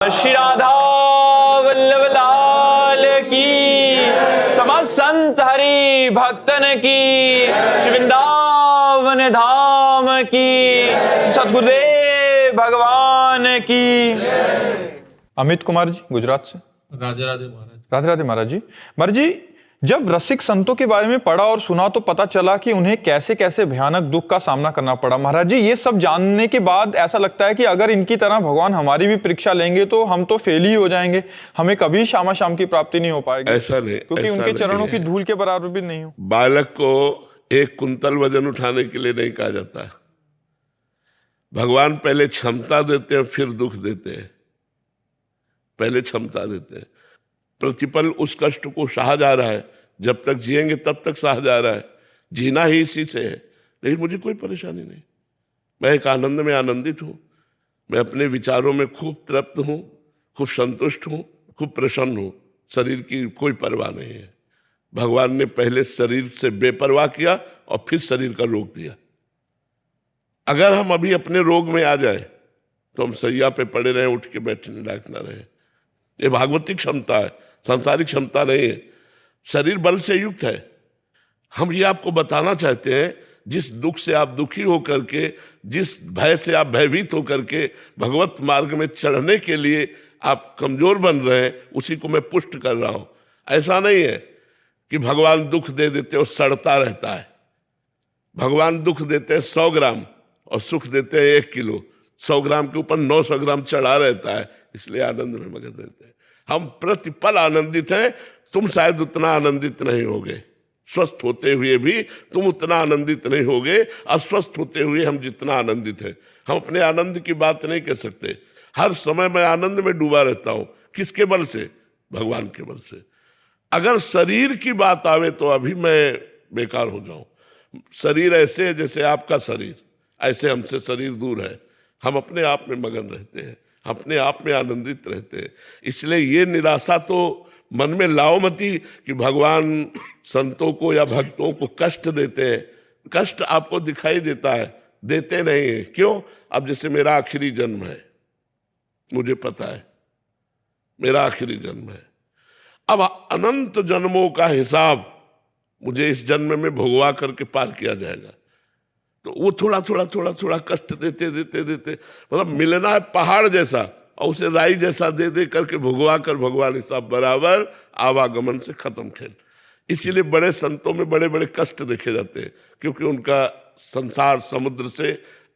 श्री राधा वल्लभ लाल की, समस्त संत हरि भक्तन की, श्री वृंदावन धाम की, सद्गुरुदेव भगवान की। अमित कुमार जी गुजरात से। राधे राधे महाराज। राधे राधे महाराज जी। महाराज जी, जब रसिक संतों के बारे में पढ़ा और सुना तो पता चला कि उन्हें कैसे कैसे भयानक दुख का सामना करना पड़ा। महाराज जी, ये सब जानने के बाद ऐसा लगता है कि अगर इनकी तरह भगवान हमारी भी परीक्षा लेंगे तो हम तो फेल ही हो जाएंगे, हमें कभी शामा शाम की प्राप्ति नहीं हो पाएगी। ऐसा नहीं, क्योंकि ऐसा उनके नहीं चरणों है। की धूल के बराबर भी नहीं हो। बालक को 1 कुंतल वजन उठाने के लिए नहीं कहा जाता है। भगवान पहले क्षमता देते हैं, फिर दुख देते हैं। पहले क्षमता देते हैं, प्रतिपल उस कष्ट को सहा जा रहा है, जब तक जिएंगे तब तक सहा जा रहा है, जीना ही इसी से है। लेकिन मुझे कोई परेशानी नहीं, मैं एक आनंद में आनंदित हूँ। मैं अपने विचारों में खूब तृप्त हूँ, खूब संतुष्ट हूँ, खूब प्रसन्न हूँ। शरीर की कोई परवाह नहीं है। भगवान ने पहले शरीर से बेपरवाह किया और फिर शरीर का रोग दिया। अगर हम अभी अपने रोग में आ जाए तो हम सैया पे पड़े रहें, उठ के बैठने लायक ना रहे। ये भागवतिक क्षमता है, सांसारिक क्षमता नहीं है। शरीर बल से युक्त है। हम ये आपको बताना चाहते हैं, जिस दुख से आप दुखी होकर के, जिस भय से आप भयभीत होकर के भगवत मार्ग में चढ़ने के लिए आप कमजोर बन रहे हैं, उसी को मैं पुष्ट कर रहा हूं। ऐसा नहीं है कि भगवान दुख दे देते और सड़ता रहता है। भगवान दुख देते हैं 100 ग्राम और सुख देते हैं 1 किलो। 100 ग्राम के ऊपर 900 ग्राम चढ़ा रहता है, इसलिए आनंद में मगन रहते हैं। हम प्रतिपल आनंदित हैं। तुम शायद उतना आनंदित नहीं होगे, स्वस्थ होते हुए भी तुम उतना आनंदित नहीं होगे, अस्वस्थ होते हुए हम जितना आनंदित हैं। हम अपने आनंद की बात नहीं कह सकते। हर समय मैं आनंद में डूबा रहता हूं। किसके बल से? भगवान के बल से। अगर शरीर की बात आवे तो अभी मैं बेकार हो जाऊं। शरीर ऐसे है जैसे आपका शरीर, ऐसे हमसे शरीर दूर है। हम अपने आप में मगन रहते हैं, अपने आप में आनंदित रहते हैं। इसलिए ये निराशा तो मन में लाओ मती कि भगवान संतों को या भक्तों को कष्ट देते हैं। कष्ट आपको दिखाई देता है, देते नहीं है। क्यों? अब जैसे मेरा आखिरी जन्म है, मुझे पता है मेरा आखिरी जन्म है। अब अनंत जन्मों का हिसाब मुझे इस जन्म में भोगवा करके पार किया जाएगा। तो वो थोड़ा थोड़ा थोड़ा थोड़ा कष्ट देते देते देते, मतलब मिलना है पहाड़ जैसा और उसे राई जैसा दे दे करके भुगवा कर भगवान हिसाब बराबर, आवागमन से खत्म खेल। इसीलिए बड़े संतों में बड़े बड़े कष्ट देखे जाते हैं, क्योंकि उनका संसार समुद्र से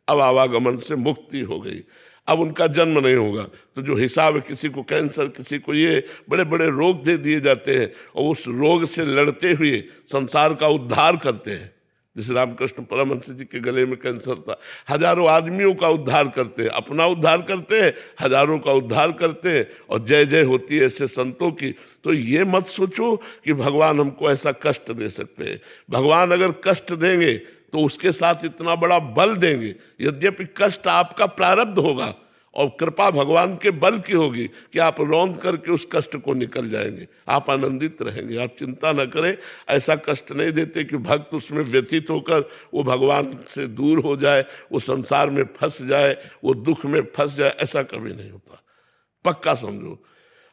अब आवागमन से मुक्ति हो गई। अब उनका जन्म नहीं होगा। तो जो हिसाब है, किसी को कैंसर, किसी को ये बड़े बड़े रोग दे दिए जाते हैं और उस रोग से लड़ते हुए संसार का उद्धार करते हैं। जैसे रामकृष्ण परमहंस जी के गले में कैंसर था, हजारों आदमियों का उद्धार करते हैं, अपना उद्धार करते हैं, हजारों का उद्धार करते हैं और जय जय होती है ऐसे संतों की। तो ये मत सोचो कि भगवान हमको ऐसा कष्ट दे सकते हैं। भगवान अगर कष्ट देंगे तो उसके साथ इतना बड़ा बल देंगे। यद्यपि कष्ट आपका प्रारब्ध होगा और कृपा भगवान के बल की होगी कि आप रौंद करके उस कष्ट को निकल जाएंगे, आप आनंदित रहेंगे। आप चिंता न करें। ऐसा कष्ट नहीं देते कि भक्त उसमें व्यथित होकर वो भगवान से दूर हो जाए, वो संसार में फंस जाए, वो दुख में फंस जाए। ऐसा कभी नहीं होता, पक्का समझो।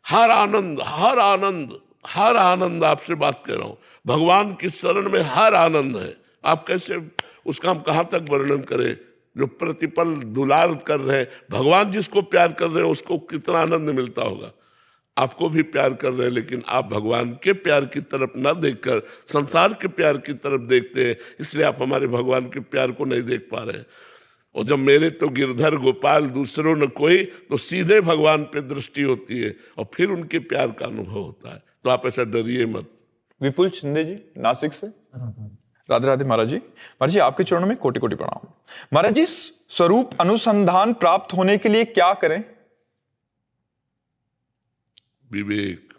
हर आनंद हर आनंद हर आनंद, आपसे बात कर रहा हूं, भगवान की शरण में हर आनंद है। आप कैसे उसका हम कहाँ तक वर्णन करें? जो प्रतिपल दुलार कर रहे हैं, भगवान जिसको प्यार कर रहे हैं उसको कितना आनंद मिलता होगा। आपको भी प्यार कर रहे हैं, लेकिन आप भगवान के प्यार की तरफ ना देखकर संसार के प्यार की तरफ देखते हैं, इसलिए आप हमारे भगवान के प्यार को नहीं देख पा रहे हैं। और जब मेरे तो गिरधर गोपाल दूसरों न कोई, तो सीधे भगवान पे दृष्टि होती है और फिर उनके प्यार का अनुभव होता है। तो आप ऐसा डरिए मत। विपुल शिंदे जी नासिक से। राधे राधे महाराज जी। महाराज जी, आपके चरणों में कोटि कोटि प्रणाम। महाराज जी, स्वरूप अनुसंधान प्राप्त होने के लिए क्या करें? विवेक।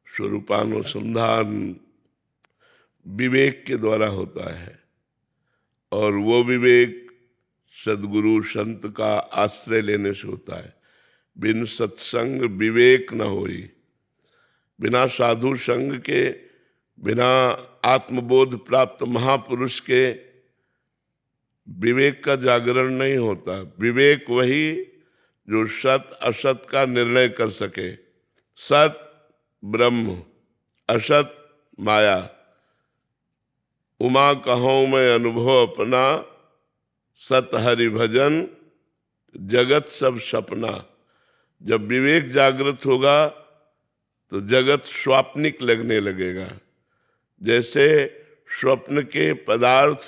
स्वरूपानुसंधान विवेक के द्वारा होता है, और वो विवेक सदगुरु संत का आश्रय लेने से होता है। बिन सत्संग विवेक न होई। बिना साधु संग के, बिना आत्मबोध प्राप्त महापुरुष के विवेक का जागरण नहीं होता। विवेक वही जो सत असत का निर्णय कर सके। सत ब्रह्म, असत माया। उमा कहूँ मैं अनुभव अपना, सत हरि भजन जगत सब सपना। जब विवेक जागृत होगा तो जगत स्वाप्निक लगने लगेगा। जैसे स्वप्न के पदार्थ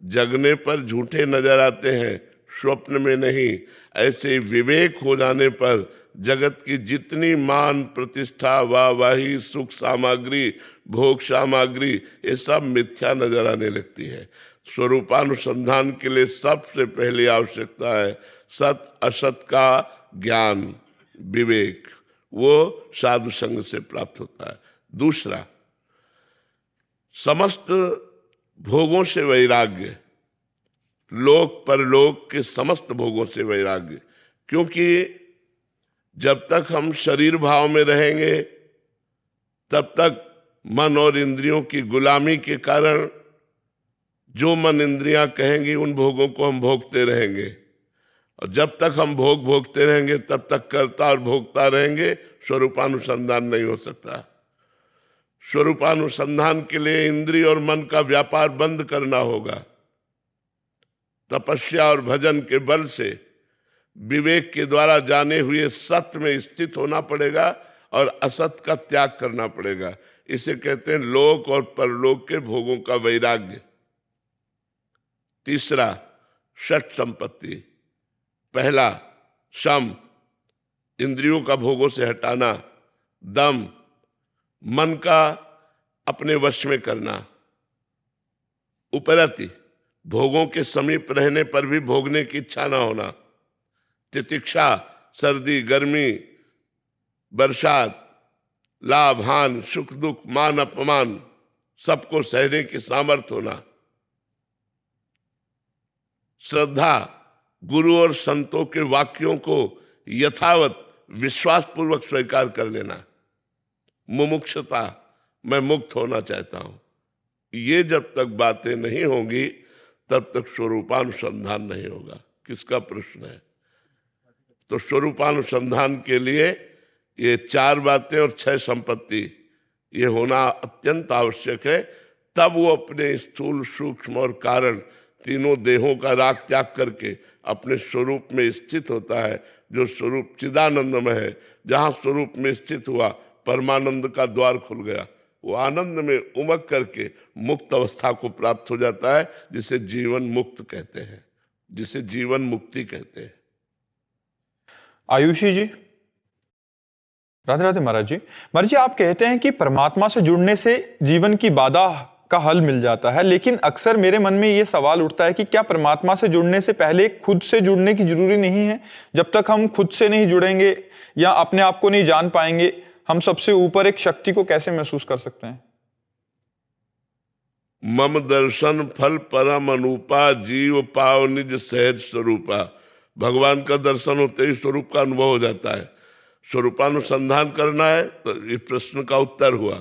जगने पर झूठे नजर आते हैं, स्वप्न में नहीं, ऐसे विवेक हो जाने पर जगत की जितनी मान प्रतिष्ठा वाहवाही सुख सामग्री भोग सामग्री ये सब मिथ्या नजर आने लगती है। स्वरूपानुसंधान के लिए सबसे पहली आवश्यकता है सत असत का ज्ञान विवेक, वो साधु संग से प्राप्त होता है। दूसरा, समस्त भोगों से वैराग्य, लोक परलोक के समस्त भोगों से वैराग्य। क्योंकि जब तक हम शरीर भाव में रहेंगे तब तक मन और इंद्रियों की गुलामी के कारण जो मन इंद्रियां कहेंगी उन भोगों को हम भोगते रहेंगे, और जब तक हम भोग भोगते रहेंगे तब तक कर्ता और भोगता रहेंगे, स्वरूपानुसंधान नहीं हो सकता। स्वरूपानुसंधान के लिए इंद्रिय और मन का व्यापार बंद करना होगा। तपस्या और भजन के बल से विवेक के द्वारा जाने हुए सत्य में स्थित होना पड़ेगा और असत का त्याग करना पड़ेगा। इसे कहते हैं लोक और परलोक के भोगों का वैराग्य। तीसरा, षट संपत्ति। पहला, शम, इंद्रियों का भोगों से हटाना। दम, मन का अपने वश में करना। उपरति, भोगों के समीप रहने पर भी भोगने की इच्छा ना होना। तितिक्षा, सर्दी गर्मी बरसात लाभ हान सुख दुख मान अपमान सबको सहने की सामर्थ्य होना। श्रद्धा, गुरु और संतों के वाक्यों को यथावत विश्वास पूर्वक स्वीकार कर लेना। मुमुक्षुता, मैं मुक्त होना चाहता हूं। ये जब तक बातें नहीं होंगी तब तक स्वरूपानुसंधान नहीं होगा। किसका प्रश्न है? तो स्वरूपानुसंधान के लिए ये 4 बातें और 6 संपत्ति ये होना अत्यंत आवश्यक है। तब वो अपने स्थूल सूक्ष्म और कारण तीनों देहों का राग त्याग करके अपने स्वरूप में स्थित होता है, जो स्वरूप चिदानंद में है। जहाँ स्वरूप में स्थित हुआ परमानंद का द्वार खुल गया, वो आनंद में उमग करके मुक्त अवस्था को प्राप्त हो जाता है, जिसे जीवन मुक्त कहते हैं, जिसे जीवन मुक्ति कहते हैं। आयुषी जी, राधे राधे महाराज जी। महाराज जी, आप कहते हैं कि परमात्मा से जुड़ने से जीवन की बाधा का हल मिल जाता है, लेकिन अक्सर मेरे मन में ये सवाल उठता है कि क्या परमात्मा से जुड़ने से पहले खुद से जुड़ने की जरूरी नहीं है? जब तक हम खुद से नहीं जुड़ेंगे या अपने आप को नहीं जान पाएंगे, हम सबसे ऊपर एक शक्ति को कैसे महसूस कर सकते हैं? मम दर्शन फल परम अनुपा, जीव पाव निज सहज स्वरूपा। भगवान का दर्शन होते ही स्वरूप का अनुभव हो जाता है। स्वरूपानुसंधान करना है तो इस प्रश्न का उत्तर हुआ,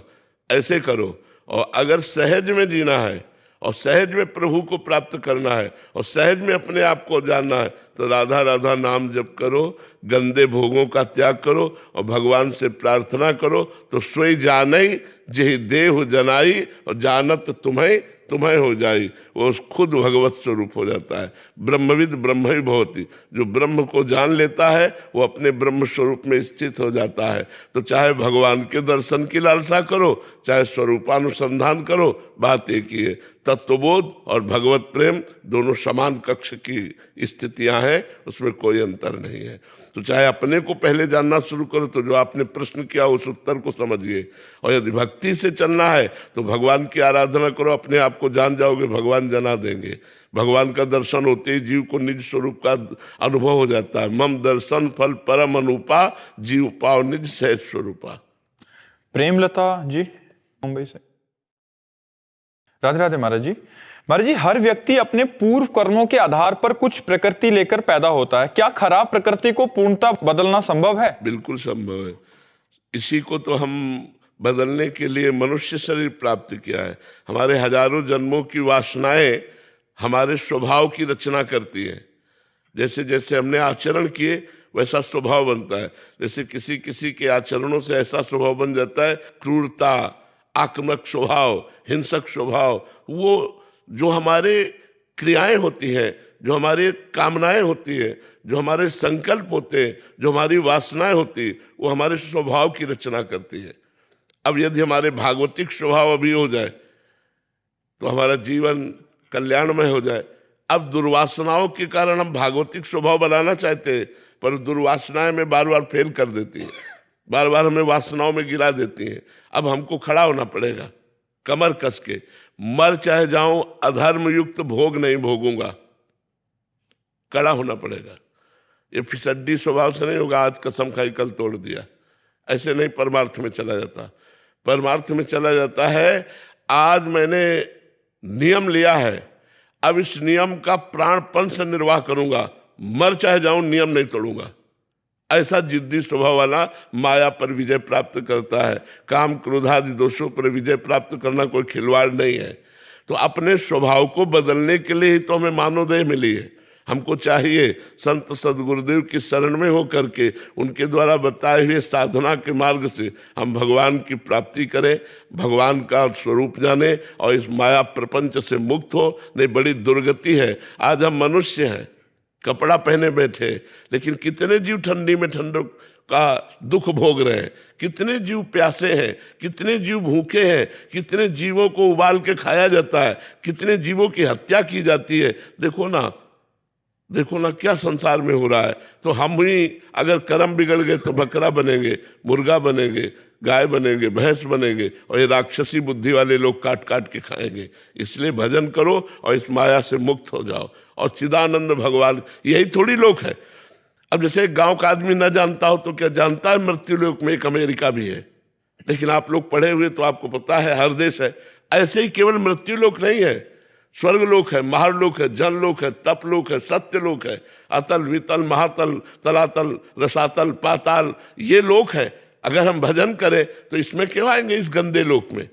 ऐसे करो। और अगर सहज में जीना है और सहज में प्रभु को प्राप्त करना है और सहज में अपने आप को जानना है तो राधा राधा नाम जप करो, गंदे भोगों का त्याग करो और भगवान से प्रार्थना करो। तो स्वयं जानई जेहि देह जनाई और जानत तुम्हें तुम्हें हो जाई, वो खुद भगवत स्वरूप हो जाता है। ब्रह्मविद ब्रह्म ही भवति, जो ब्रह्म को जान लेता है वो अपने ब्रह्म स्वरूप में स्थित हो जाता है। तो चाहे भगवान के दर्शन की लालसा करो, चाहे स्वरूपानुसंधान करो, बात एक ही है। तत्वबोध और भगवत प्रेम दोनों समान कक्ष की स्थितियां हैं, उसमें कोई अंतर नहीं है। तो चाहे अपने को पहले जानना शुरू करो, तो जो आपने प्रश्न किया उस उत्तर को समझिए। और यदि भक्ति से चलना है तो भगवान की आराधना करो, अपने आप को जान जाओगे, भगवान जना देंगे। भगवान का दर्शन होते ही जीव को निज स्वरूप का अनुभव हो जाता है। मम दर्शन फल परम अनुपा, जीव पाव निज सहज स्वरूपा। प्रेमलता जी, मुंबई से। राधे राधे महाराज जी। महाराज जी, हर व्यक्ति अपने पूर्व कर्मों के आधार पर कुछ प्रकृति लेकर पैदा होता है। क्या खराब प्रकृति को पूर्णतः बदलना संभव है? बिल्कुल संभव है। इसी को तो हम बदलने के लिए मनुष्य शरीर प्राप्त किया है। हमारे हजारों जन्मों की वासनाएं हमारे स्वभाव की रचना करती हैं। जैसे जैसे हमने आचरण किए वैसा स्वभाव बनता है। जैसे किसी किसी के आचरणों से ऐसा स्वभाव बन जाता है, क्रूरता, आक्रामक स्वभाव, हिंसक स्वभाव, वो जो हमारे क्रियाएं होती हैं, जो हमारी कामनाएं होती हैं, जो हमारे संकल्प होते हैं, जो हमारी वासनाएं होती हैं, वो हमारे स्वभाव की रचना करती है। अब यदि हमारे भागवतिक स्वभाव अभी हो जाए तो हमारा जीवन कल्याणमय हो जाए। अब दुर्वासनाओं के कारण हम भागवतिक स्वभाव बनाना चाहते हैं, पर दुर्वासनाएं में बार बार फेल कर देती हैं, बार बार हमें वासनाओं में गिरा देती हैं। अब हमको खड़ा होना पड़ेगा कमर कस के, मर चाहे जाऊं अधर्म युक्त भोग नहीं भोगूंगा, कड़ा होना पड़ेगा। ये फिसड्डी स्वभाव से नहीं होगा, आज कसम खाई कल तोड़ दिया, ऐसे नहीं परमार्थ में चला जाता। परमार्थ में चला जाता है, आज मैंने नियम लिया है, अब इस नियम का प्राणपण से निर्वाह करूंगा, मर चाहे जाऊं नियम नहीं तोड़ूंगा। ऐसा जिद्दी स्वभाव वाला माया पर विजय प्राप्त करता है। काम क्रोध आदि दोषों पर विजय प्राप्त करना कोई खिलवाड़ नहीं है। तो अपने स्वभाव को बदलने के लिए ही तो हमें मानवदेह मिली है। हमको चाहिए संत सदगुरुदेव की शरण में हो करके उनके द्वारा बताए हुए साधना के मार्ग से हम भगवान की प्राप्ति करें, भगवान का स्वरूप जाने और इस माया प्रपंच से मुक्त हो। नहीं, बड़ी दुर्गति है। आज हम मनुष्य हैं, कपड़ा पहने बैठे, लेकिन कितने जीव ठंडी में ठंडक का दुख भोग रहे हैं, कितने जीव प्यासे हैं, कितने जीव भूखे हैं, कितने जीवों को उबाल के खाया जाता है, कितने जीवों की हत्या की जाती है। देखो ना क्या संसार में हो रहा है। तो हम ही अगर कर्म बिगड़ गए तो बकरा बनेंगे, मुर्गा बनेंगे, गाय बनेंगे, भैंस बनेंगे, और ये राक्षसी बुद्धि वाले लोग काट काट के खाएंगे। इसलिए भजन करो और इस माया से मुक्त हो जाओ। और चिदानंद भगवान यही थोड़ी लोग है। अब जैसे एक गांव का आदमी न जानता हो तो क्या जानता है मृत्यु लोक में एक अमेरिका भी है। लेकिन आप लोग पढ़े हुए तो आपको पता है हर देश है। ऐसे ही केवल मृत्यु लोक नहीं है, स्वर्गलोक है, महारलोक है, जनलोक है, तपलोक है, सत्यलोक है, अतल वितल महातल तलातल रसातल पाताल, ये लोक है। अगर हम भजन करें तो इसमें क्यों आएंगे, इस गंदे लोक में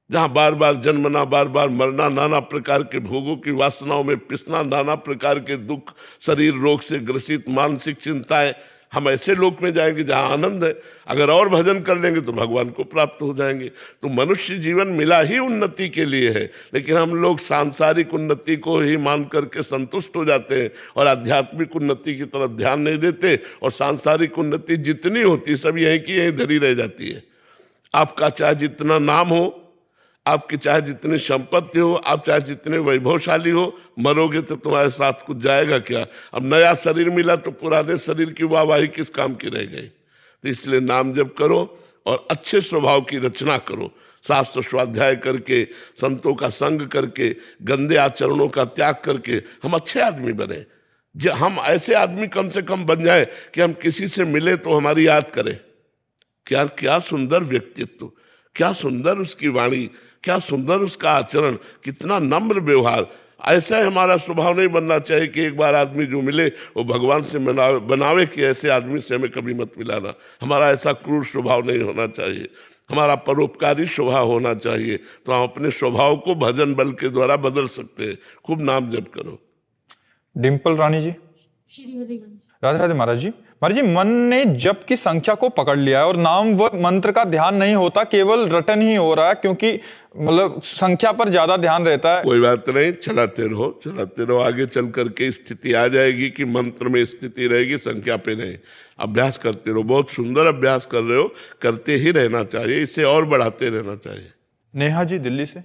जहां बार बार जन्मना, बार बार मरना, नाना प्रकार के भोगों की वासनाओं में पिसना, नाना प्रकार के दुख, शरीर रोग से ग्रसित, मानसिक चिंताएं। हम ऐसे लोक में जाएंगे जहां आनंद है। अगर और भजन कर लेंगे तो भगवान को प्राप्त हो जाएंगे। तो मनुष्य जीवन मिला ही उन्नति के लिए है, लेकिन हम लोग सांसारिक उन्नति को ही मान करके संतुष्ट हो जाते हैं और आध्यात्मिक उन्नति की तरफ ध्यान नहीं देते। और सांसारिक उन्नति जितनी होती सब यहीं की यहीं धरी रह जाती है। आपका चाहे जितना नाम हो, आपकी चाहे जितनी संपत्ति हो, आप चाहे जितने वैभवशाली हो, मरोगे तो तुम्हारे साथ कुछ जाएगा क्या। अब नया शरीर मिला तो पुराने शरीर की वाहवाही किस काम की रह गई। तो इसलिए नाम जप करो और अच्छे स्वभाव की रचना करो, शास्त्र स्वाध्याय करके, संतों का संग करके, गंदे आचरणों का त्याग करके हम अच्छे आदमी बने। हम ऐसे आदमी कम से कम बन जाए कि हम किसी से मिले तो हमारी याद करें, क्या सुंदर व्यक्तित्व, क्या सुंदर उसकी वाणी, क्या सुंदर उसका आचरण, कितना नम्र व्यवहार। ऐसा ही हमारा स्वभाव नहीं बनना चाहिए कि एक बार आदमी जो मिले वो भगवान से बनावे कि ऐसे आदमी से हमें कभी मत मिलाना। हमारा ऐसा क्रूर स्वभाव नहीं होना चाहिए, हमारा परोपकारी स्वभाव होना चाहिए। तो हम अपने स्वभाव को भजन बल के द्वारा बदल सकते हैं। खूब नाम जप करो। डिम्पल रानी जी, राधे राधे। महाराज जी, मन ने जप की संख्या को पकड़ लिया है और नाम व मंत्र का ध्यान नहीं होता, केवल रटन ही हो रहा है, क्योंकि मतलब संख्या पर ज्यादा ध्यान रहता है। कोई बात नहीं, चलाते रहो। आगे चल करके स्थिति आ जाएगी कि मंत्र में स्थिति रहेगी, संख्या पे नहीं। अभ्यास करते रहो, बहुत सुंदर अभ्यास कर रहे हो, करते ही रहना चाहिए, इसे और बढ़ाते रहना चाहिए। नेहा जी दिल्ली से,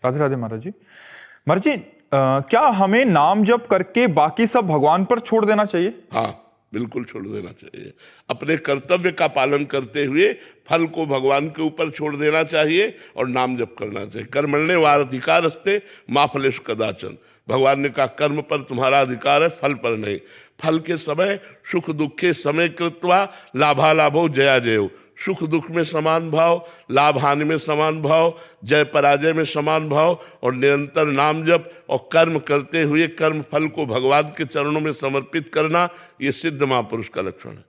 राधे राधे। महाराज जी, क्या हमें नाम जप करके बाकी सब भगवान पर छोड़ देना चाहिए? हाँ, बिल्कुल छोड़ देना चाहिए। अपने कर्तव्य का पालन करते हुए फल को भगवान के ऊपर छोड़ देना चाहिए और नाम जप करना चाहिए। कर्मण्ये वाधिकार अस्ते मा फलेषु कदाचन। भगवान ने कहा कर्म पर तुम्हारा अधिकार है, फल पर नहीं। फल के समय सुख दुखे समय कृत्वा लाभालाभो जया जयो। सुख दुख में समान भाव, लाभ हानि में समान भाव, जय पराजय में समान भाव, और निरंतर नाम जप और कर्म करते हुए कर्म फल को भगवान के चरणों में समर्पित करना, ये सिद्ध महापुरुष का लक्षण है।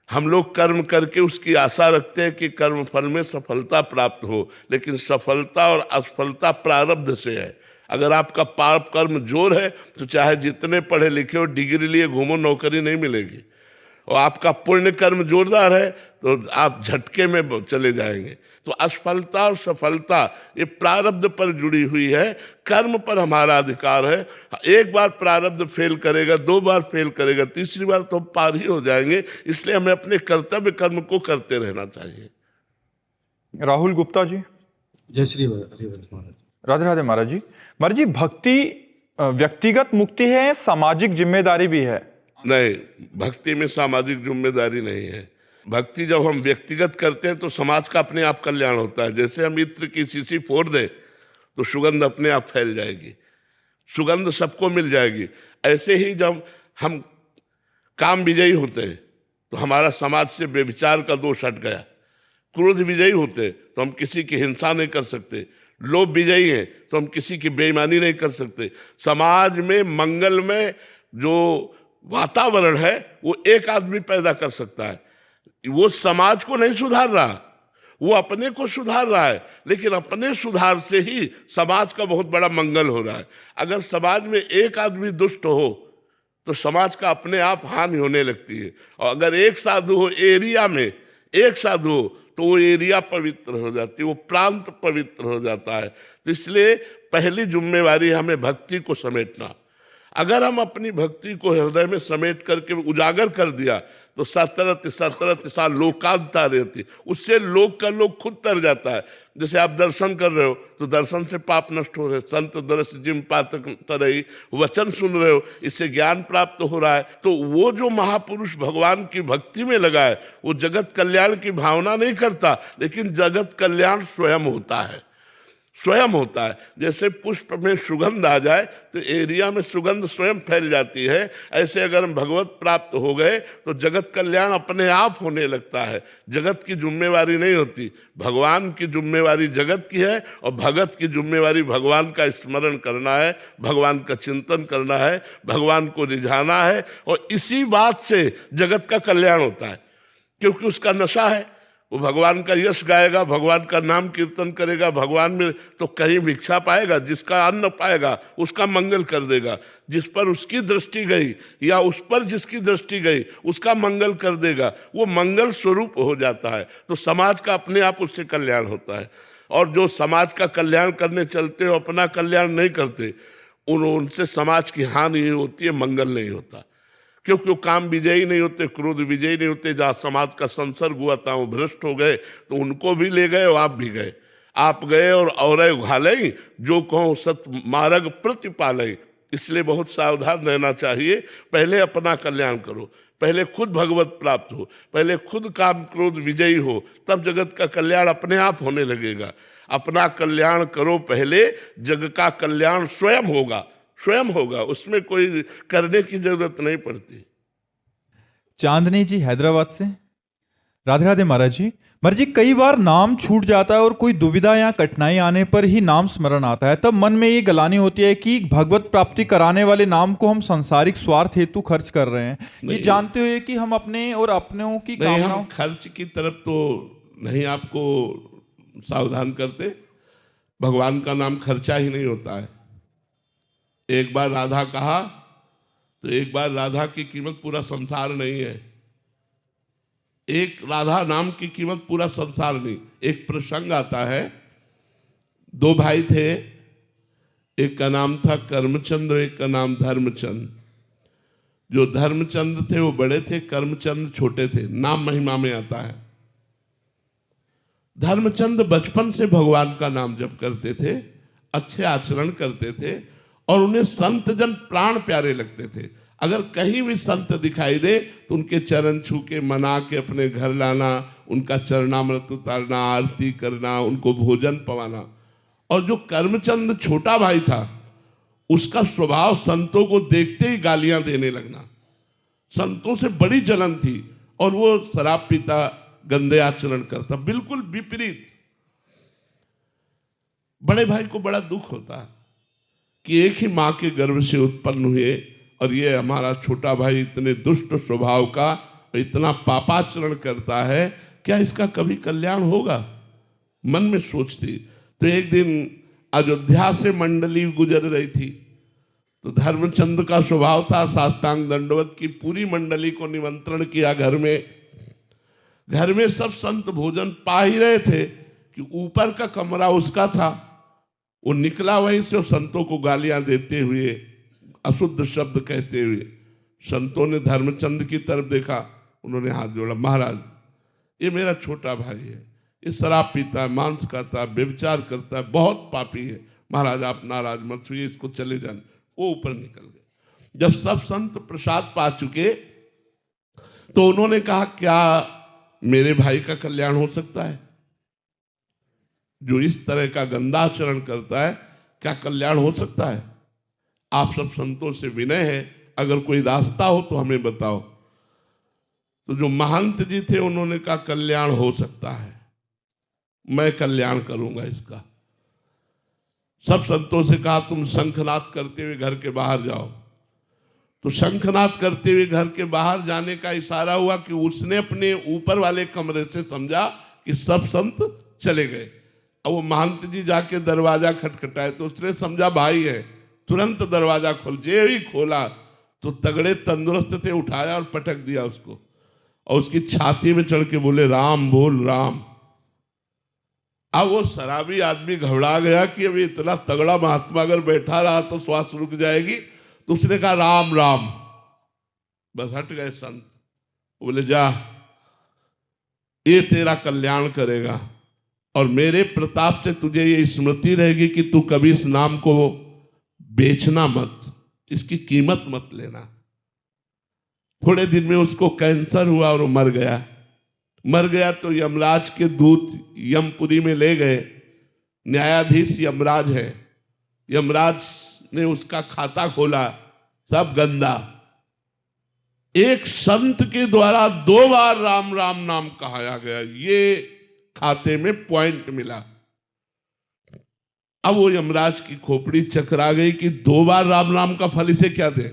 हम लोग कर्म करके उसकी आशा रखते हैं कि कर्म फल में सफलता प्राप्त हो, लेकिन सफलता और असफलता प्रारब्ध से है। अगर आपका पाप कर्म जोर है तो चाहे जितने पढ़े लिखे हो, डिग्री लिए घूमो, नौकरी नहीं मिलेगी। और आपका पुण्य कर्म जोरदार है तो आप झटके में चले जाएंगे। तो असफलता और सफलता ये प्रारब्ध पर जुड़ी हुई है, कर्म पर हमारा अधिकार है। एक बार प्रारब्ध फेल करेगा, 2 बार फेल करेगा, तीसरी बार तो पार ही हो जाएंगे। इसलिए हमें अपने कर्तव्य कर्म को करते रहना चाहिए। राहुल गुप्ता जी। जय श्री हरिवंश महाराज। राधे राधे महाराज जी। महाराज जी, भक्ति व्यक्तिगत मुक्ति है, सामाजिक जिम्मेदारी भी है? नहीं, भक्ति में सामाजिक जिम्मेदारी नहीं है। भक्ति जब हम व्यक्तिगत करते हैं तो समाज का अपने आप कल्याण होता है। जैसे हम इत्र की शीशी फोड़ दें तो सुगंध अपने आप फैल जाएगी, सुगंध सबको मिल जाएगी। ऐसे ही जब हम काम विजयी होते हैं तो हमारा समाज से व्यभिचार का दोष हट गया। क्रोध विजयी होते तो हम किसी की हिंसा नहीं कर सकते। लोभ विजयी है तो हम किसी की बेईमानी नहीं कर सकते। समाज में मंगल में जो वातावरण है वो एक आदमी पैदा कर सकता है। वो समाज को नहीं सुधार रहा, वो अपने को सुधार रहा है, लेकिन अपने सुधार से ही समाज का बहुत बड़ा मंगल हो रहा है। अगर समाज में एक आदमी दुष्ट हो तो समाज का अपने आप हानि होने लगती है। और अगर एक साधु हो, एरिया में एक साधु हो, तो वो एरिया पवित्र हो जाती है, वो प्रांत पवित्र हो जाता है। तो इसलिए पहली जिम्मेवारी हमें भक्ति को समेटना। अगर हम अपनी भक्ति को हृदय में समेट करके उजागर कर दिया तो सतरत लोकांता रहती, उससे लोक का लोक खुद तर जाता है। जैसे आप दर्शन कर रहे हो तो दर्शन से पाप नष्ट हो रहे, संत दर्श जिम पातक तरई, वचन सुन रहे हो, इससे ज्ञान प्राप्त हो रहा है। तो वो जो महापुरुष भगवान की भक्ति में लगा है वो जगत कल्याण की भावना नहीं करता, लेकिन जगत कल्याण स्वयं होता है, स्वयं होता है। जैसे पुष्प में सुगंध आ जाए तो एरिया में सुगंध स्वयं फैल जाती है, ऐसे अगर हम भगवत प्राप्त हो गए तो जगत कल्याण अपने आप होने लगता है। जगत की जिम्मेवारी नहीं होती, भगवान की जिम्मेवारी जगत की है और भगत की जिम्मेवारी भगवान का स्मरण करना है, भगवान का चिंतन करना है, भगवान को रिझाना है। और इसी बात से जगत का कल्याण होता है, क्योंकि उसका नशा है। वो भगवान का यश गाएगा, भगवान का नाम कीर्तन करेगा, भगवान में तो कहीं भिक्षा पाएगा, जिसका अन्न पाएगा उसका मंगल कर देगा, जिस पर उसकी दृष्टि गई या उस पर जिसकी दृष्टि गई उसका मंगल कर देगा, वो मंगल स्वरूप हो जाता है। तो समाज का अपने आप उससे कल्याण होता है। और जो समाज का कल्याण करने चलते हो अपना कल्याण नहीं करते, उनसे समाज की हानि होती है, मंगल नहीं होता। क्योंकि वो काम विजयी नहीं होते, क्रोध विजयी नहीं होते। जहाँ समाज का संसर्ग हुआ था वो भ्रष्ट हो गए तो उनको भी ले गए और आप भी गए। आप गए और घालई जो कहो सत मार्ग प्रतिपालई। इसलिए बहुत सावधान रहना चाहिए। पहले अपना कल्याण करो, पहले खुद भगवत प्राप्त हो, पहले खुद काम क्रोध विजयी हो, तब जगत का कल्याण अपने आप होने लगेगा। अपना कल्याण करो पहले, जग का कल्याण स्वयं होगा, स्वयं होगा, उसमें कोई करने की जरूरत नहीं पड़ती। चांदनी जी हैदराबाद से। राधे राधे महाराज जी। महाराज जी, कई बार नाम छूट जाता है और कोई दुविधा या कठिनाई आने पर ही नाम स्मरण आता है, तब मन में ये गलानी होती है कि भगवत प्राप्ति कराने वाले नाम को हम सांसारिक स्वार्थ हेतु खर्च कर रहे हैं, ये जानते हुए कि हम अपने और अपनों की कामनाओं खर्च की तरफ तो नहीं आपको सावधान करते। भगवान का नाम खर्चा ही नहीं होता है। एक बार राधा कहा तो एक बार राधा की कीमत पूरा संसार नहीं है। एक राधा नाम की कीमत पूरा संसार नहीं। एक प्रसंग आता है, 2 भाई थे, एक का नाम था कर्मचंद्र, एक का नाम धर्मचंद। जो धर्मचंद थे वो बड़े थे, कर्मचंद छोटे थे। नाम महिमा में आता है। धर्मचंद बचपन से भगवान का नाम जप करते थे, अच्छे आचरण करते थे और उन्हें संत जन प्राण प्यारे लगते थे। अगर कहीं भी संत दिखाई दे तो उनके चरण छू के मना के अपने घर लाना, उनका चरणामृत उतारना, आरती करना, उनको भोजन पवाना। और जो कर्मचंद छोटा भाई था उसका स्वभाव संतों को देखते ही गालियां देने लगना। संतों से बड़ी जलन थी और वो शराब पीता, गंदे आचरण करता, बिल्कुल विपरीत। बड़े भाई को बड़ा दुख होता कि एक ही माँ के गर्भ से उत्पन्न हुए और ये हमारा छोटा भाई इतने दुष्ट स्वभाव का, इतना पापाचरण करता है, क्या इसका कभी कल्याण होगा? मन में सोचती। तो एक दिन अयोध्या से मंडली गुजर रही थी, तो धर्मचंद का स्वभाव था साष्टांग दंडवत की पूरी मंडली को निमंत्रण किया घर में। घर में सब संत भोजन पा ही रहे थे कि ऊपर का कमरा उसका था। वो निकला वहीं से और संतों को गालियां देते हुए, अशुद्ध शब्द कहते हुए। संतों ने धर्मचंद की तरफ देखा, उन्होंने हाथ जोड़ा, महाराज ये मेरा छोटा भाई है, ये शराब पीता है, मांस खाता है, व्यभिचार करता है, बहुत पापी है, महाराज आप नाराज मत हुइए, इसको चले जाने। वो ऊपर निकल गए। जब सब संत प्रसाद पा चुके तो उन्होंने कहा, क्या मेरे भाई का कल्याण हो सकता है? जो इस तरह का गंदा आचरण करता है, क्या कल्याण हो सकता है? आप सब संतों से विनय है, अगर कोई रास्ता हो तो हमें बताओ। तो जो महंत जी थे उन्होंने कहा, कल्याण हो सकता है, मैं कल्याण करूंगा इसका। सब संतों से कहा, तुम शंखनाद करते हुए घर के बाहर जाओ। तो शंखनाद करते हुए घर के बाहर जाने का इशारा हुआ कि उसने अपने ऊपर वाले कमरे से समझा कि सब संत चले गए। अब वो महंत जी जाके दरवाजा खटखटाए तो उसने समझा भाई है, तुरंत दरवाजा खोल। जे ही खोला तो तगड़े तंदुरुस्त थे, उठाया और पटक दिया उसको, और उसकी छाती में चढ़ के बोले, राम बोल राम। अब वो शराबी आदमी घबरा गया कि अभी इतना तगड़ा महात्मा अगर बैठा रहा तो श्वास रुक जाएगी। तो उसने कहा, राम राम। बस हट गए संत। बोले, जा, ये तेरा कल्याण करेगा और मेरे प्रताप से तुझे ये स्मृति रहेगी कि तू कभी इस नाम को बेचना मत, इसकी कीमत मत लेना। थोड़े दिन में उसको कैंसर हुआ और वो मर गया। मर गया तो यमराज के दूत यमपुरी में ले गए। न्यायाधीश यमराज है। यमराज ने उसका खाता खोला, सब गंदा। एक संत के द्वारा 2 बार राम राम नाम कहाया गया, ये खाते में पॉइंट मिला। अब वो यमराज की खोपड़ी चकरा गई कि 2 बार राम नाम का फल इसे क्या दे।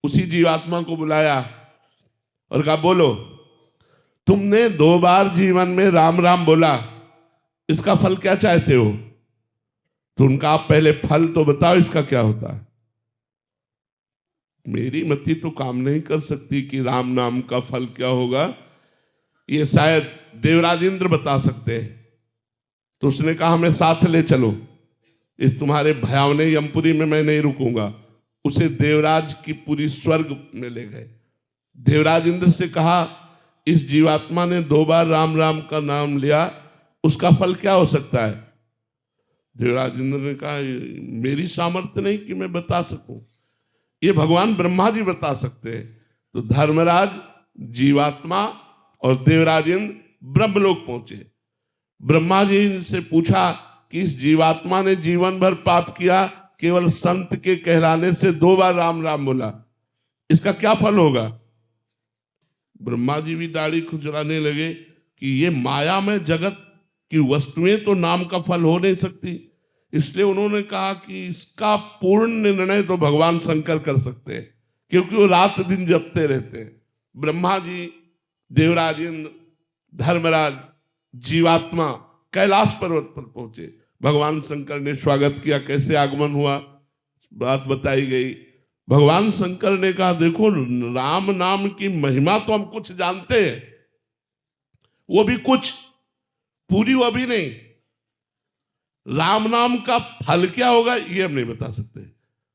उसी जीवात्मा को बुलाया और कहा, बोलो तुमने 2 बार जीवन में राम राम बोला, इसका फल क्या चाहते हो? तो उनका, आप पहले फल तो बताओ इसका क्या होता है। मेरी मति तो काम नहीं कर सकती कि राम नाम का फल क्या होगा, ये शायद देवराज इंद्र बता सकते हैं। तो उसने कहा, हमें साथ ले चलो, इस तुम्हारे भयावने यमपुरी में मैं नहीं रुकूंगा। उसे देवराज की पूरी स्वर्ग में ले गए। देवराज इंद्र से कहा, इस जीवात्मा ने 2 बार राम राम का नाम लिया, उसका फल क्या हो सकता है? देवराज इंद्र ने कहा, मेरी सामर्थ्य नहीं कि मैं बता सकूं, ये भगवान ब्रह्मा जी बता सकते हैं। तो धर्मराज, जीवात्मा और देवराज इंद्र ब्रह्मलोक पहुंचे। ब्रह्मा जी से पूछा कि इस जीवात्मा ने जीवन भर पाप किया, केवल संत के कहलाने से 2 बार राम राम बोला, इसका क्या फल होगा? ब्रह्मा जी भी दाढ़ी खुजलाने लगे कि ये माया में जगत की वस्तुएं तो नाम का फल हो नहीं सकती। इसलिए उन्होंने कहा कि इसका पूर्ण निर्णय तो भगवान शंकर कर सकते हैं, क्योंकि वो रात दिन जपते रहते हैं। ब्रह्मा जी, देवराज इंद्र, धर्मराज, जीवात्मा कैलाश पर्वत पर पहुंचे। भगवान शंकर ने स्वागत किया। कैसे आगमन हुआ, बात बताई गई। भगवान शंकर ने कहा, देखो राम नाम की महिमा तो हम कुछ जानते हैं, वो भी कुछ, पूरी वो भी नहीं। राम नाम का फल क्या होगा ये हम नहीं बता सकते।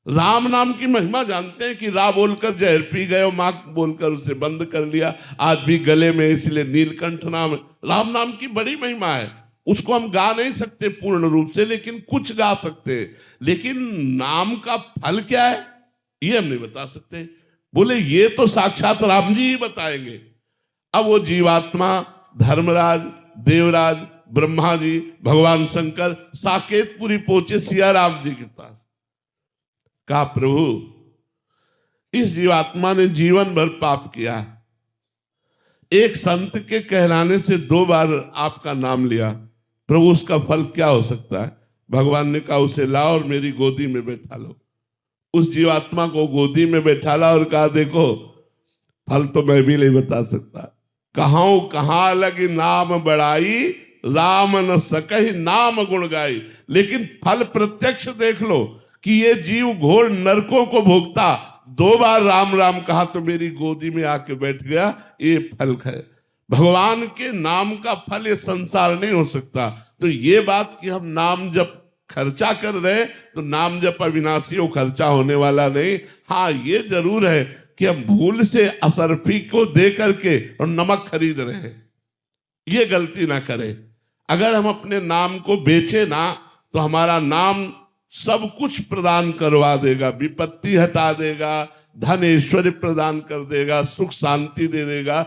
राम नाम की महिमा जानते हैं कि रा बोलकर जहर पी गए और मां बोलकर उसे बंद कर लिया, आज भी गले में, इसलिए नीलकंठ नाम है। राम नाम की बड़ी महिमा है, उसको हम गा नहीं सकते पूर्ण रूप से, लेकिन कुछ गा सकते हैं। लेकिन नाम का फल क्या है ये हम नहीं बता सकते। बोले ये तो साक्षात राम जी ही बताएंगे। अब वो जीवात्मा, धर्मराज, देवराज, ब्रह्मा जी, भगवान शंकर साकेतपुरी पहुंचे सिया राम जी के पास। कहा, प्रभु इस जीवात्मा ने जीवन भर पाप किया, एक संत के कहलाने से 2 बार आपका नाम लिया, प्रभु उसका फल क्या हो सकता है? भगवान ने कहा, उसे लाओ और मेरी गोदी में बैठा लो। उस जीवात्मा को गोदी में बैठा ला और कहा, देखो फल तो मैं भी नहीं बता सकता, कहां लगी नाम बड़ाई, राम न सकहि नाम गुण गाई। लेकिन फल प्रत्यक्ष देख लो कि ये जीव घोर नरकों को भोगता, 2 बार राम राम कहा तो मेरी गोदी में आके बैठ गया, ये फल है। भगवान के नाम का फल ये संसार नहीं हो सकता। तो ये बात कि हम नाम जब खर्चा कर रहे, तो नाम जब अविनाशी हो, खर्चा होने वाला नहीं। हाँ, ये जरूर है कि हम भूल से असरफी को दे करके और नमक खरीद रहे हैं, ये गलती ना करें। अगर हम अपने नाम को बेचे ना, तो हमारा नाम सब कुछ प्रदान करवा देगा, विपत्ति हटा देगा, धन ऐश्वर्य प्रदान कर देगा, सुख शांति दे देगा।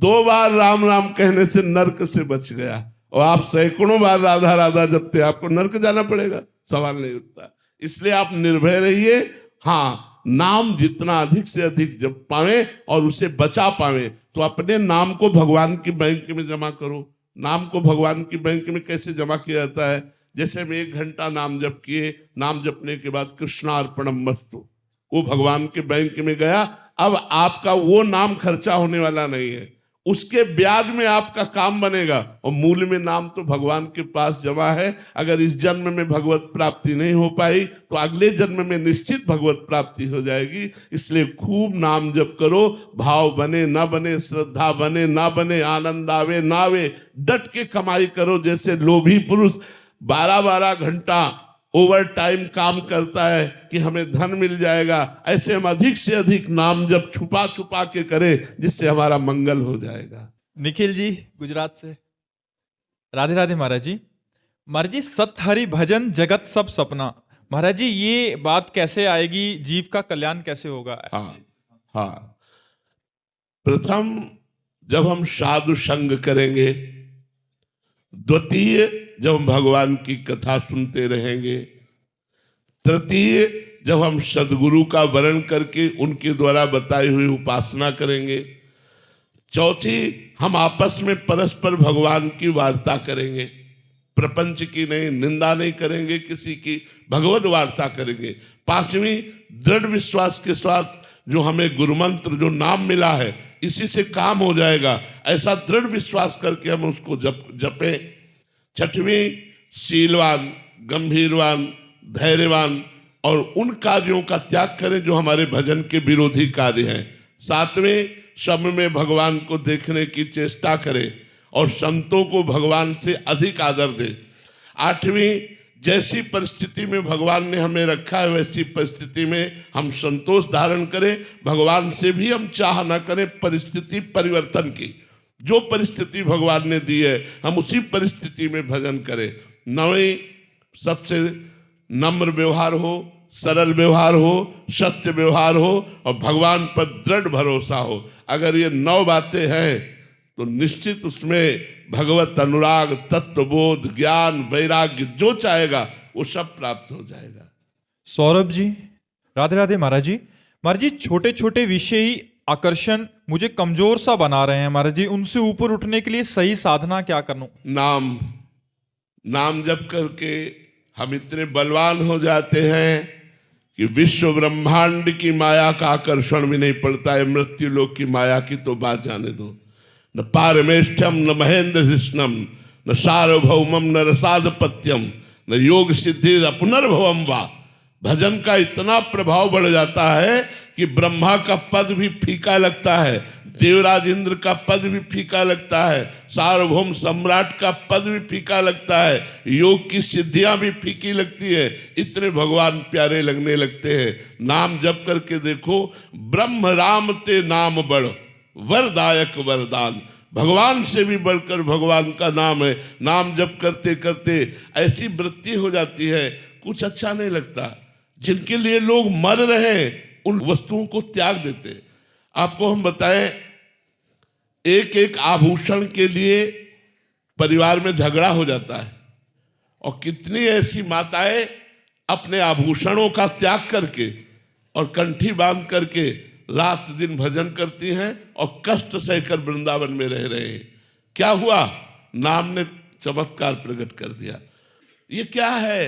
2 बार राम राम कहने से नरक से बच गया, और आप सैकड़ों बार राधा राधा जपते, आपको नरक जाना पड़ेगा, सवाल नहीं उठता। इसलिए आप निर्भय रहिए। हाँ, नाम जितना अधिक से अधिक जप पावे और उसे बचा पावे, तो अपने नाम को भगवान की बैंक में जमा करो। नाम को भगवान की बैंक में कैसे जमा किया जाता है? जैसे हम 1 घंटा नाम जप किए, नाम जपने के बाद कृष्णार्पणमस्तु, वो भगवान के बैंक में गया। अब आपका वो नाम खर्चा होने वाला नहीं है, उसके ब्याज में आपका काम बनेगा, और मूल में नाम तो भगवान के पास जमा है। अगर इस जन्म में भगवत प्राप्ति नहीं हो पाई, तो अगले जन्म में निश्चित भगवत प्राप्ति हो जाएगी। इसलिए खूब नाम जप करो, भाव बने ना बने, श्रद्धा बने ना बने, आनंद आवे ना आवे, डट के कमाई करो। जैसे लोभी पुरुष 12-12 घंटा ओवर टाइम काम करता है कि हमें धन मिल जाएगा, ऐसे हम अधिक से अधिक नाम जब छुपा छुपा के करें, जिससे हमारा मंगल हो जाएगा। निखिल जी गुजरात से, राधे राधे महाराज जी। महाराज जी, सत हरि भजन जगत सब सपना, महाराज जी ये बात कैसे आएगी? जीव का कल्याण कैसे होगा? हाँ, प्रथम जब हम साधु संग करेंगे, द्वितीय जब हम भगवान की कथा सुनते रहेंगे, तृतीय जब हम सदगुरु का वरण करके उनके द्वारा बताई हुई उपासना करेंगे, चौथी हम आपस में परस्पर भगवान की वार्ता करेंगे, प्रपंच की नहीं, निंदा नहीं करेंगे किसी की, भगवत वार्ता करेंगे। पांचवी, दृढ़ विश्वास के साथ जो हमें गुरुमंत्र जो नाम मिला है, इसी से काम हो जाएगा, ऐसा दृढ़ विश्वास करके हम उसको जपें। छठवीं, शीलवान, गंभीरवान, धैर्यवान और उन कार्यों का त्याग करें जो हमारे भजन के विरोधी कार्य हैं। सातवें, सब में भगवान को देखने की चेष्टा करें और संतों को भगवान से अधिक आदर दें। आठवीं, जैसी परिस्थिति में भगवान ने हमें रखा है, वैसी परिस्थिति में हम संतोष धारण करें, भगवान से भी हम चाह न करें परिस्थिति परिवर्तन की। जो परिस्थिति भगवान ने दी है, हम उसी परिस्थिति में भजन करें। नवीं, सबसे नम्र व्यवहार हो, सरल व्यवहार हो, सत्य व्यवहार हो और भगवान पर दृढ़ भरोसा हो। अगर ये 9 बातें हैं, तो निश्चित उसमें भगवत अनुराग, तत्वबोध, ज्ञान, वैराग्य जो चाहेगा वो सब प्राप्त हो जाएगा। सौरभ जी, राधे राधे महाराज जी। महाराज जी, छोटे छोटे विषय ही आकर्षण मुझे कमजोर सा बना रहे हैं महाराज जी, उनसे ऊपर उठने के लिए सही साधना क्या करूं? नाम जप करके हम इतने बलवान हो जाते हैं कि विश्व ब्रह्मांड की माया का आकर्षण भी नहीं पड़ता है। मृत्यु लोक की माया की तो बात जाने दो। न पारमेष्ठ्यम न महेंद्र कृष्णम न सार्वभौमम न रसाधपत्यम न योग सिद्धि पुनर्भवम वा। भजन का इतना प्रभाव बढ़ जाता है कि ब्रह्मा का पद भी फीका लगता है, देवराज इंद्र का पद भी फीका लगता है, सार्वभौम सम्राट का पद भी फीका लगता है, योग की सिद्धियां भी फीकी लगती है, इतने भगवान प्यारे लगने लगते हैं। नाम जप करके देखो, ब्रह्म राम ते नाम बढ़ वरदायक वरदान, भगवान से भी बढ़कर भगवान का नाम है। नाम जप करते करते ऐसी वृत्ति हो जाती है, कुछ अच्छा नहीं लगता। जिनके लिए लोग मर रहे हैं, उन वस्तुओं को त्याग देते। आपको हम बताएं, एक एक आभूषण के लिए परिवार में झगड़ा हो जाता है, और कितनी ऐसी माताएं अपने आभूषणों का त्याग करके और कंठी बांध करके रात दिन भजन करती हैं और कष्ट सहकर वृंदावन में रह रहे हैं। क्या हुआ? नाम ने चमत्कार प्रकट कर दिया। ये क्या है?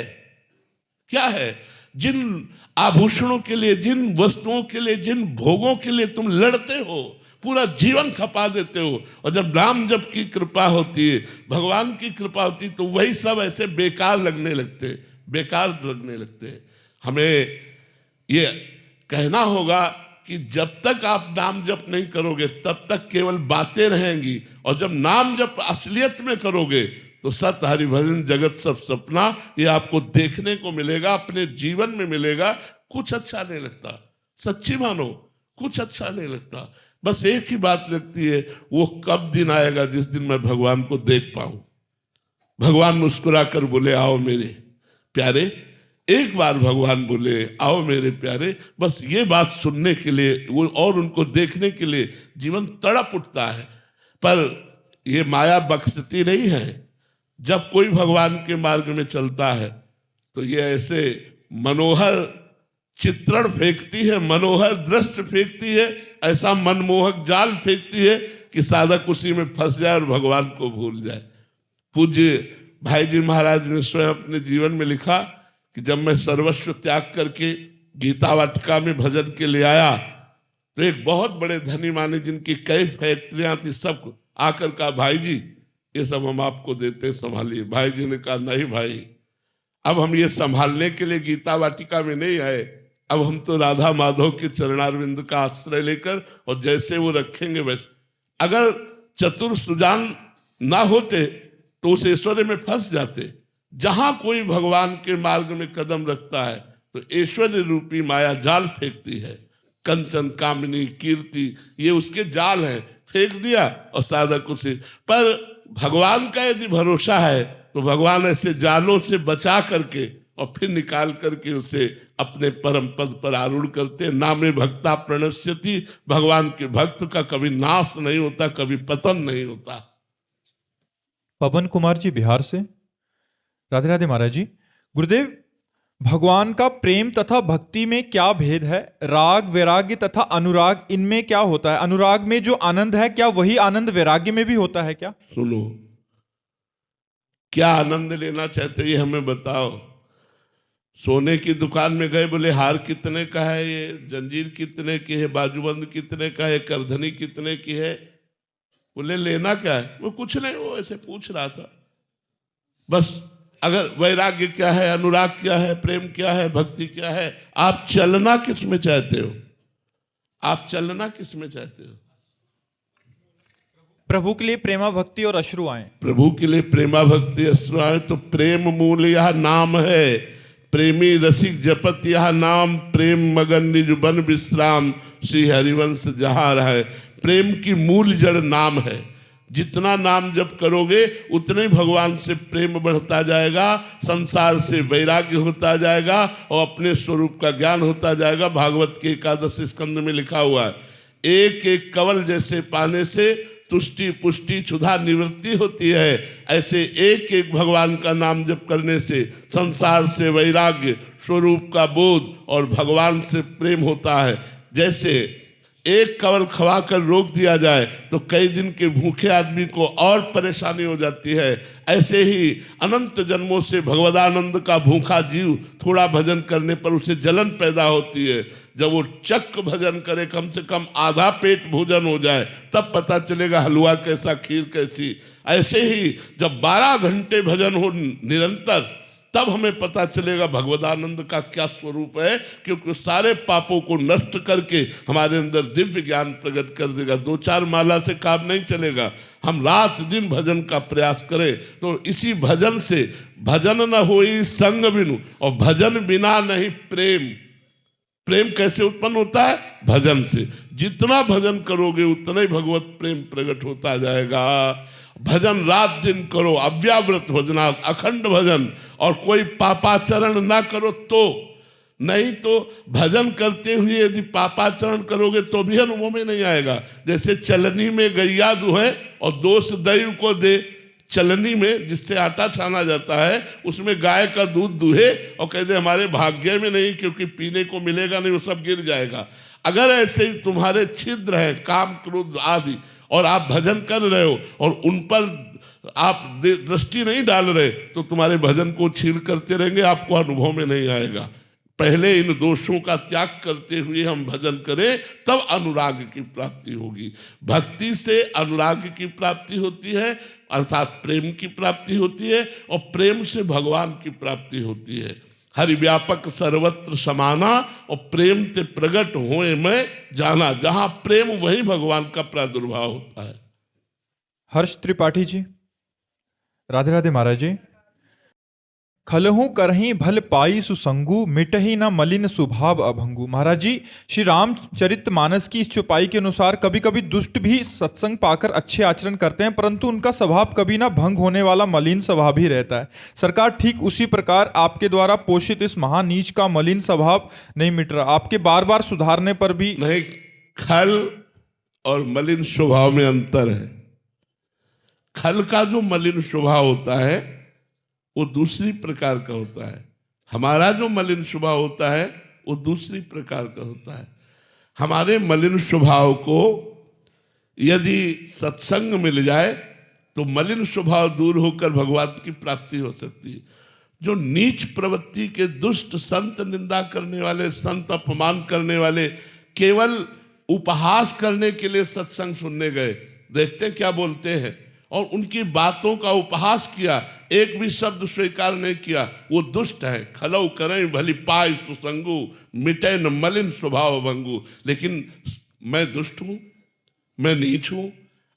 क्या है? जिन आभूषणों के लिए, जिन वस्तुओं के लिए, जिन भोगों के लिए तुम लड़ते हो, पूरा जीवन खपा देते हो। और जब नाम जप की कृपा होती है, भगवान की कृपा होती है, तो वही सब ऐसे बेकार लगने लगते, बेकार लगने लगते हैं। हमें ये कहना होगा कि जब तक आप नाम जप नहीं करोगे तब तक केवल बातें रहेंगी, और जब नाम जप असलियत में करोगे तो सत हरि भजन जगत सब सपना ये आपको देखने को मिलेगा, अपने जीवन में मिलेगा। कुछ अच्छा नहीं लगता, सच्ची मानो कुछ अच्छा नहीं लगता। बस एक ही बात लगती है, वो कब दिन आएगा जिस दिन मैं भगवान को देख पाऊं। भगवान मुस्कुरा कर बोले आओ मेरे प्यारे, एक बार भगवान बोले आओ मेरे प्यारे। बस ये बात सुनने के लिए वो और उनको देखने के लिए जीवन तड़प उठता है। पर ये माया बख्शती नहीं है। जब कोई भगवान के मार्ग में चलता है तो ये ऐसे मनोहर चित्रण फेंकती है, मनोहर दृश्य फेंकती है, ऐसा मनमोहक जाल फेंकती है कि साधक उसी में फंस जाए और भगवान को भूल जाए। पूज्य भाई जी महाराज ने स्वयं अपने जीवन में लिखा कि जब मैं सर्वस्व त्याग करके गीता वाटिका में भजन के लिए आया तो एक बहुत बड़े धनी माने जिनकी कई फैक्ट्रियां थी, सब आकर कहा भाई जी ये सब हम आपको देते, संभालिए। भाई जी ने कहा नहीं भाई, अब हम ये संभालने के लिए गीता वाटिका में नहीं आए, अब हम तो राधा माधव के चरणारविंद का आश्रय लेकर और जैसे वो रखेंगे वैसे। अगर चतुर सुजान ना होते तो उस ऐश्वर्य में फंस जाते। जहां कोई भगवान के मार्ग में कदम रखता है तो ऐश्वर्य रूपी माया जाल फेंकती है। कंचन कामिनी कीर्ति ये उसके जाल हैं, फेंक दिया और साधक उसे। पर भगवान का यदि भरोसा है तो भगवान ऐसे जालों से बचा करके और फिर निकाल करके उसे अपने परम पद पर आरूढ़ करते। नामे भक्ता प्रणश्यति, भगवान के भक्त का कभी नाश नहीं होता, कभी पतन नहीं होता। पवन कुमार जी बिहार से। राधे राधे महाराज जी। गुरुदेव, भगवान का प्रेम तथा भक्ति में क्या भेद है? राग वैराग्य तथा अनुराग, इनमें क्या होता है? अनुराग में जो आनंद है क्या वही आनंद वैराग्य में भी होता है क्या? सुनो, क्या आनंद लेना चाहते हो ये हमें बताओ। सोने की दुकान में गए, बोले हार कितने का है, ये जंजीर कितने की है, बाजूबंद कितने का है, करधनी कितने की है। बोले लेना क्या है? वो कुछ नहीं, वो ऐसे पूछ रहा था बस। अगर वैराग्य क्या है, अनुराग क्या है, प्रेम क्या है, भक्ति क्या है, आप चलना किस में चाहते हो? आप चलना किस में चाहते हो? प्रभु के लिए प्रेमा भक्ति और अश्रु आए। प्रभु के लिए प्रेमा भक्ति अश्रु आए तो प्रेम मूल यह नाम है। प्रेमी रसिक जपत यह नाम, प्रेम मगन निज बन विश्राम, श्री हरिवंश जहाँ रहे। प्रेम की मूल जड़ नाम है। जितना नाम जप करोगे उतने ही भगवान से प्रेम बढ़ता जाएगा, संसार से वैराग्य होता जाएगा और अपने स्वरूप का ज्ञान होता जाएगा। भागवत के 11 स्कंद में लिखा हुआ है, एक एक कवल जैसे पाने से तुष्टि पुष्टि क्षुधा निवृत्ति होती है, ऐसे एक एक भगवान का नाम जप करने से संसार से वैराग्य, स्वरूप का बोध और भगवान से प्रेम होता है। जैसे एक कवल खवा कर रोक दिया जाए तो कई दिन के भूखे आदमी को और परेशानी हो जाती है, ऐसे ही अनंत जन्मों से भगवदानंद का भूखा जीव थोड़ा भजन करने पर उसे जलन पैदा होती है। जब वो चक्क भजन करे, कम से कम आधा पेट भोजन हो जाए, तब पता चलेगा हलवा कैसा, खीर कैसी। ऐसे ही जब 12 घंटे भजन हो निरंतर, तब हमें पता चलेगा भगवदानंद का क्या स्वरूप है, क्योंकि सारे पापों को नष्ट करके हमारे अंदर दिव्य ज्ञान प्रकट कर देगा। 2-4 माला से काम नहीं चलेगा। हम रात दिन भजन का प्रयास करें तो इसी भजन से, भजन न होई संग बिनु, और भजन बिना नहीं प्रेम। प्रेम कैसे उत्पन्न होता है? भजन से। जितना भजन करोगे उतना ही भगवत प्रेम प्रकट होता जाएगा। भजन रात दिन करो, अव्याव्रत भजना, अखंड भजन, और कोई पापाचरण ना करो तो। नहीं तो भजन करते हुए यदि पापाचरण करोगे तो भी अनुभव में नहीं आएगा। जैसे चलनी में गैया दुहे और दोष दैव को दे। चलनी में जिससे आटा छाना जाता है उसमें गाय का दूध दुहे और कह दे हमारे भाग्य में नहीं, क्योंकि पीने को मिलेगा नहीं, वो सब गिर जाएगा। अगर ऐसे ही तुम्हारे छिद्र हैं काम क्रोध आदि और आप भजन कर रहे हो और उन पर आप दृष्टि नहीं डाल रहे तो तुम्हारे भजन को छील करते रहेंगे, आपको अनुभव में नहीं आएगा। पहले इन दोषों का त्याग करते हुए हम भजन करें, तब अनुराग की प्राप्ति होगी। भक्ति से अनुराग की प्राप्ति होती है, अर्थात प्रेम की प्राप्ति होती है, और प्रेम से भगवान की प्राप्ति होती है। हरि व्यापक सर्वत्र समाना, और प्रेम ते प्रगट होए मैं जाना। जहां प्रेम वहीं भगवान का प्रादुर्भाव होता है। हर्ष त्रिपाठी जी, राधे राधे महाराज जी। खलहु करही भल पाई सुसंगु, मिटही न मलिन स्वभाव अभंगु। महाराज जी, श्री रामचरितमानस की इस चौपाई के अनुसार कभी कभी दुष्ट भी सत्संग पाकर अच्छे आचरण करते हैं, परंतु उनका स्वभाव कभी ना भंग होने वाला मलिन स्वभाव ही रहता है। सरकार, ठीक उसी प्रकार आपके द्वारा पोषित इस महानीच का मलिन स्वभाव नहीं मिट रहा। आपके बार बार सुधारने पर भी नहीं, खल और मलिन स्वभाव में अंतर है। खल का जो मलिन स्वभाव होता है वो दूसरी प्रकार का होता है। हमारा जो मलिन स्वभाव होता है वो दूसरी प्रकार का होता है। हमारे मलिन स्वभाव को यदि सत्संग मिल जाए तो मलिन स्वभाव दूर होकर भगवान की प्राप्ति हो सकती है। जो नीच प्रवृत्ति के दुष्ट संत, निंदा करने वाले संत, अपमान करने वाले, केवल उपहास करने के लिए सत्संग सुनने गए, देखते क्या बोलते हैं, और उनकी बातों का उपहास किया, एक भी शब्द स्वीकार नहीं किया, वो दुष्ट है। खलौ करें भली पाई सुसंगु, मिटे न मलिन स्वभाव भंगु। लेकिन मैं दुष्ट हूं, मैं नीच हूं।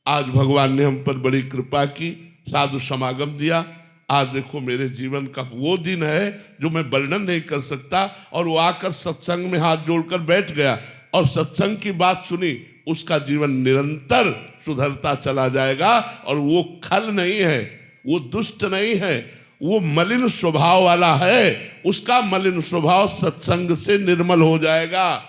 आज भगवान ने हम पर बड़ी कृपा की, साधु समागम दिया। आज देखो मेरे जीवन का वो दिन है जो मैं वर्णन नहीं कर सकता। और वो आकर सत्संग में हाथ जोड़कर बैठ गया और सत्संग की बात सुनी, उसका जीवन निरंतर सुधरता चला जाएगा। और वो खल नहीं है, वो दुष्ट नहीं है, वो मलिन स्वभाव वाला है। उसका मलिन स्वभाव सत्संग से निर्मल हो जाएगा,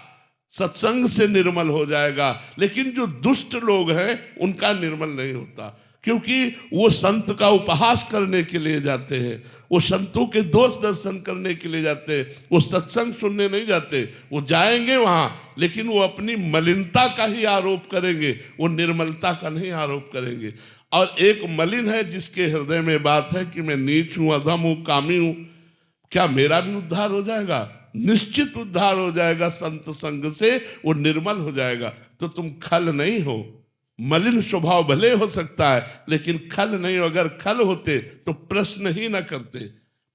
सत्संग से निर्मल हो जाएगा। लेकिन जो दुष्ट लोग हैं उनका निर्मल नहीं होता, क्योंकि वो संत का उपहास करने के लिए जाते हैं, वो संतों के दोष दर्शन करने के लिए जाते हैं, वो सत्संग सुनने नहीं जाते। वो जाएंगे वहां, लेकिन वो अपनी मलिनता का ही आरोप करेंगे, वो निर्मलता का नहीं आरोप करेंगे। और एक मलिन है जिसके हृदय में बात है कि मैं नीच हूं, अधम हूं, कामी हूं, क्या मेरा भी उद्धार हो जाएगा? निश्चित उद्धार हो जाएगा संत संग से, वो निर्मल हो जाएगा। तो तुम खल नहीं हो। मलिन स्वभाव भले हो सकता है, लेकिन खल नहीं हो। अगर खल होते तो प्रश्न ही न करते।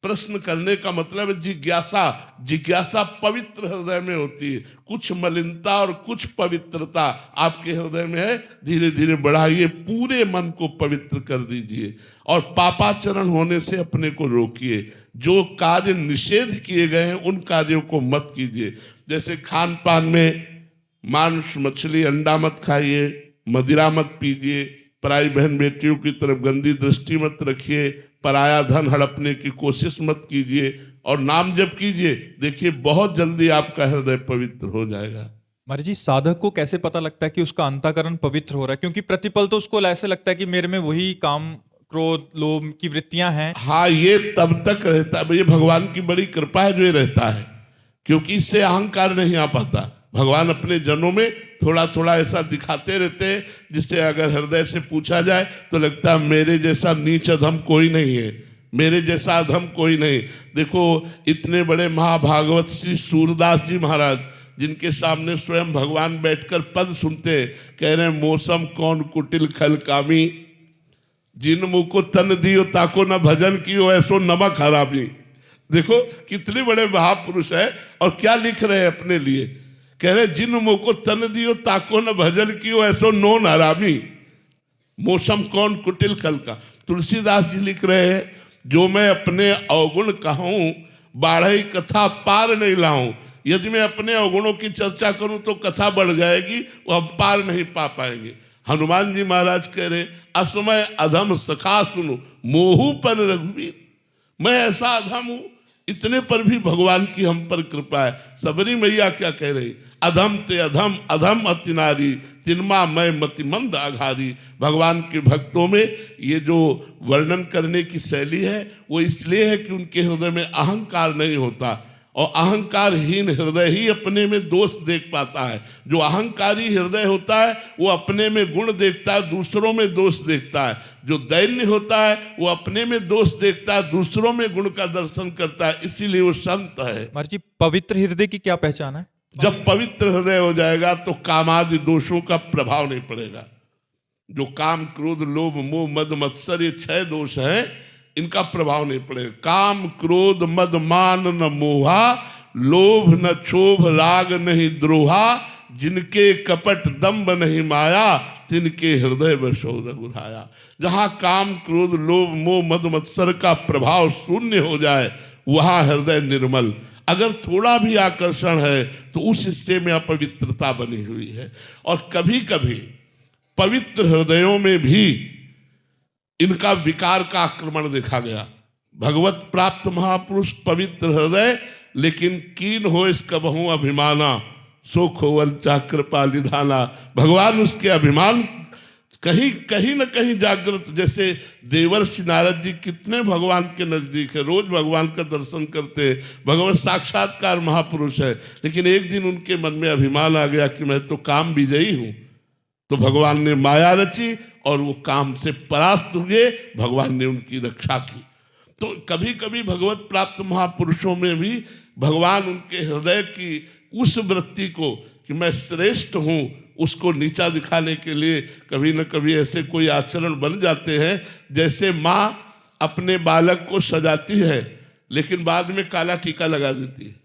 प्रश्न करने का मतलब है जिज्ञासा। जिज्ञासा पवित्र हृदय में होती है। कुछ मलिनता और कुछ पवित्रता आपके हृदय में है, धीरे धीरे बढ़ाइए, पूरे मन को पवित्र कर दीजिए और पापाचरण होने से अपने को रोकिए। जो कार्य निषेध किए गए हैं उन कार्यों को मत कीजिए। जैसे खान पान में मांस, मछली, अंडा मत खाइए, मदिरा मत पीजिए, पराई बहन बेटियों की तरफ गंदी दृष्टि मत रखिए, पराया धन हड़पने की कोशिश मत कीजिए और नाम जप कीजिए। देखिए बहुत जल्दी आपका हृदय पवित्र हो जाएगा। महाराज जी, साधक को कैसे पता लगता है कि उसका अंतःकरण पवित्र हो रहा है? क्योंकि प्रतिपल तो उसको ऐसे लगता है कि मेरे में वही काम, क्रोध, लोभ की वृत्तियां हैं। हाँ, ये तब तक रहता है, ये भगवान की बड़ी कृपा है जो ये रहता है, क्योंकि इससे अहंकार नहीं आ पाता। भगवान अपने जनों में थोड़ा थोड़ा ऐसा दिखाते रहते हैं जिससे अगर हृदय से पूछा जाए तो लगता है मेरे जैसा नीच अधम कोई नहीं है, मेरे जैसा अधम कोई नहीं। देखो इतने बड़े महाभागवत श्री सूरदास जी महाराज, जिनके सामने स्वयं भगवान बैठकर पद सुनते, कह रहे हैं मौसम कौन कुटिल खल कामी, जिन मुँह को तन दियो ताको न भजन कियो ऐसो नमक हरामी। देखो कितने बड़े महापुरुष है और क्या लिख रहे हैं अपने लिए। कह रहे जिन मुँह को तन दियो ताको न भजन कियो ऐसो नोन हरामी। मौसम कौन कुटिल खल का। तुलसीदास जी लिख रहे हैं जो मैं अपने अवगुण कहूं बाढ़ई कथा पार नहीं लाऊं। यदि मैं अपने अवगुणों की चर्चा करूं तो कथा बढ़ जाएगी, वो हम पार नहीं पा पाएंगे। हनुमान जी महाराज कह रहे असमय अधम सखा सुनु मोहू पर रघुवीर। मैं ऐसा अधम हूं, इतने पर भी भगवान की हम पर कृपा है। सबरी मैया क्या कह रही, अधम ते अधम अधम अति नारी तिनमा मैं मतिमंद आघारी। भगवान के भक्तों में ये जो वर्णन करने की शैली है वो इसलिए है कि उनके हृदय में अहंकार नहीं होता, और अहंकारहीन हृदय ही अपने में दोष देख पाता है। जो अहंकारी हृदय होता है वो अपने में गुण देखता है, दूसरों में दोष देखता है। जो दैन्य होता है वो अपने में दोष देखता है, दूसरों में गुण का दर्शन करता है, इसीलिए वो संत है। महाराज जी, पवित्र हृदय की क्या पहचान है? जब पवित्र हृदय हो जाएगा तो कामादि दोषों का प्रभाव नहीं पड़ेगा। जो काम, क्रोध, लोभ, मोह, मद, मत्सर, ये 6 दोष हैं, इनका प्रभाव नहीं पड़ेगा। काम, क्रोध, मद, मान न मोहा, लोभ न क्षोभ, राग नहीं द्रोहा, जिनके कपट दंभ नहीं माया, तिनके हृदय बसो रघुराया। जहां काम, क्रोध, लोभ, मोह, मद, मत्सर का प्रभाव शून्य हो जाए वहां हृदय निर्मल। अगर थोड़ा भी आकर्षण है तो उस हिस्से में अपवित्रता बनी हुई है। और कभी कभी पवित्र हृदयों में भी इनका विकार का आक्रमण देखा गया। भगवत प्राप्त महापुरुष पवित्र हृदय, लेकिन कीन हो इस कबहू अभिमाना, सो खोवल कृपा निधाना। भगवान उसके अभिमान कहीं न कहीं जागृत। जैसे देवर्षि नारद जी कितने भगवान के नजदीक है, रोज भगवान का दर्शन करते हैं, भगवत साक्षात्कार महापुरुष है, लेकिन एक दिन उनके मन में अभिमान आ गया कि मैं तो काम विजयी हूं। तो भगवान ने माया रची और वो काम से परास्त हुए, भगवान ने उनकी रक्षा की। तो कभी कभी भगवत प्राप्त महापुरुषों में भी भगवान उनके हृदय की उस वृत्ति को कि मैं श्रेष्ठ हूं, उसको नीचा दिखाने के लिए कभी न कभी ऐसे कोई आचरण बन जाते हैं। जैसे माँ अपने बालक को सजाती है लेकिन बाद में काला टीका लगा देती है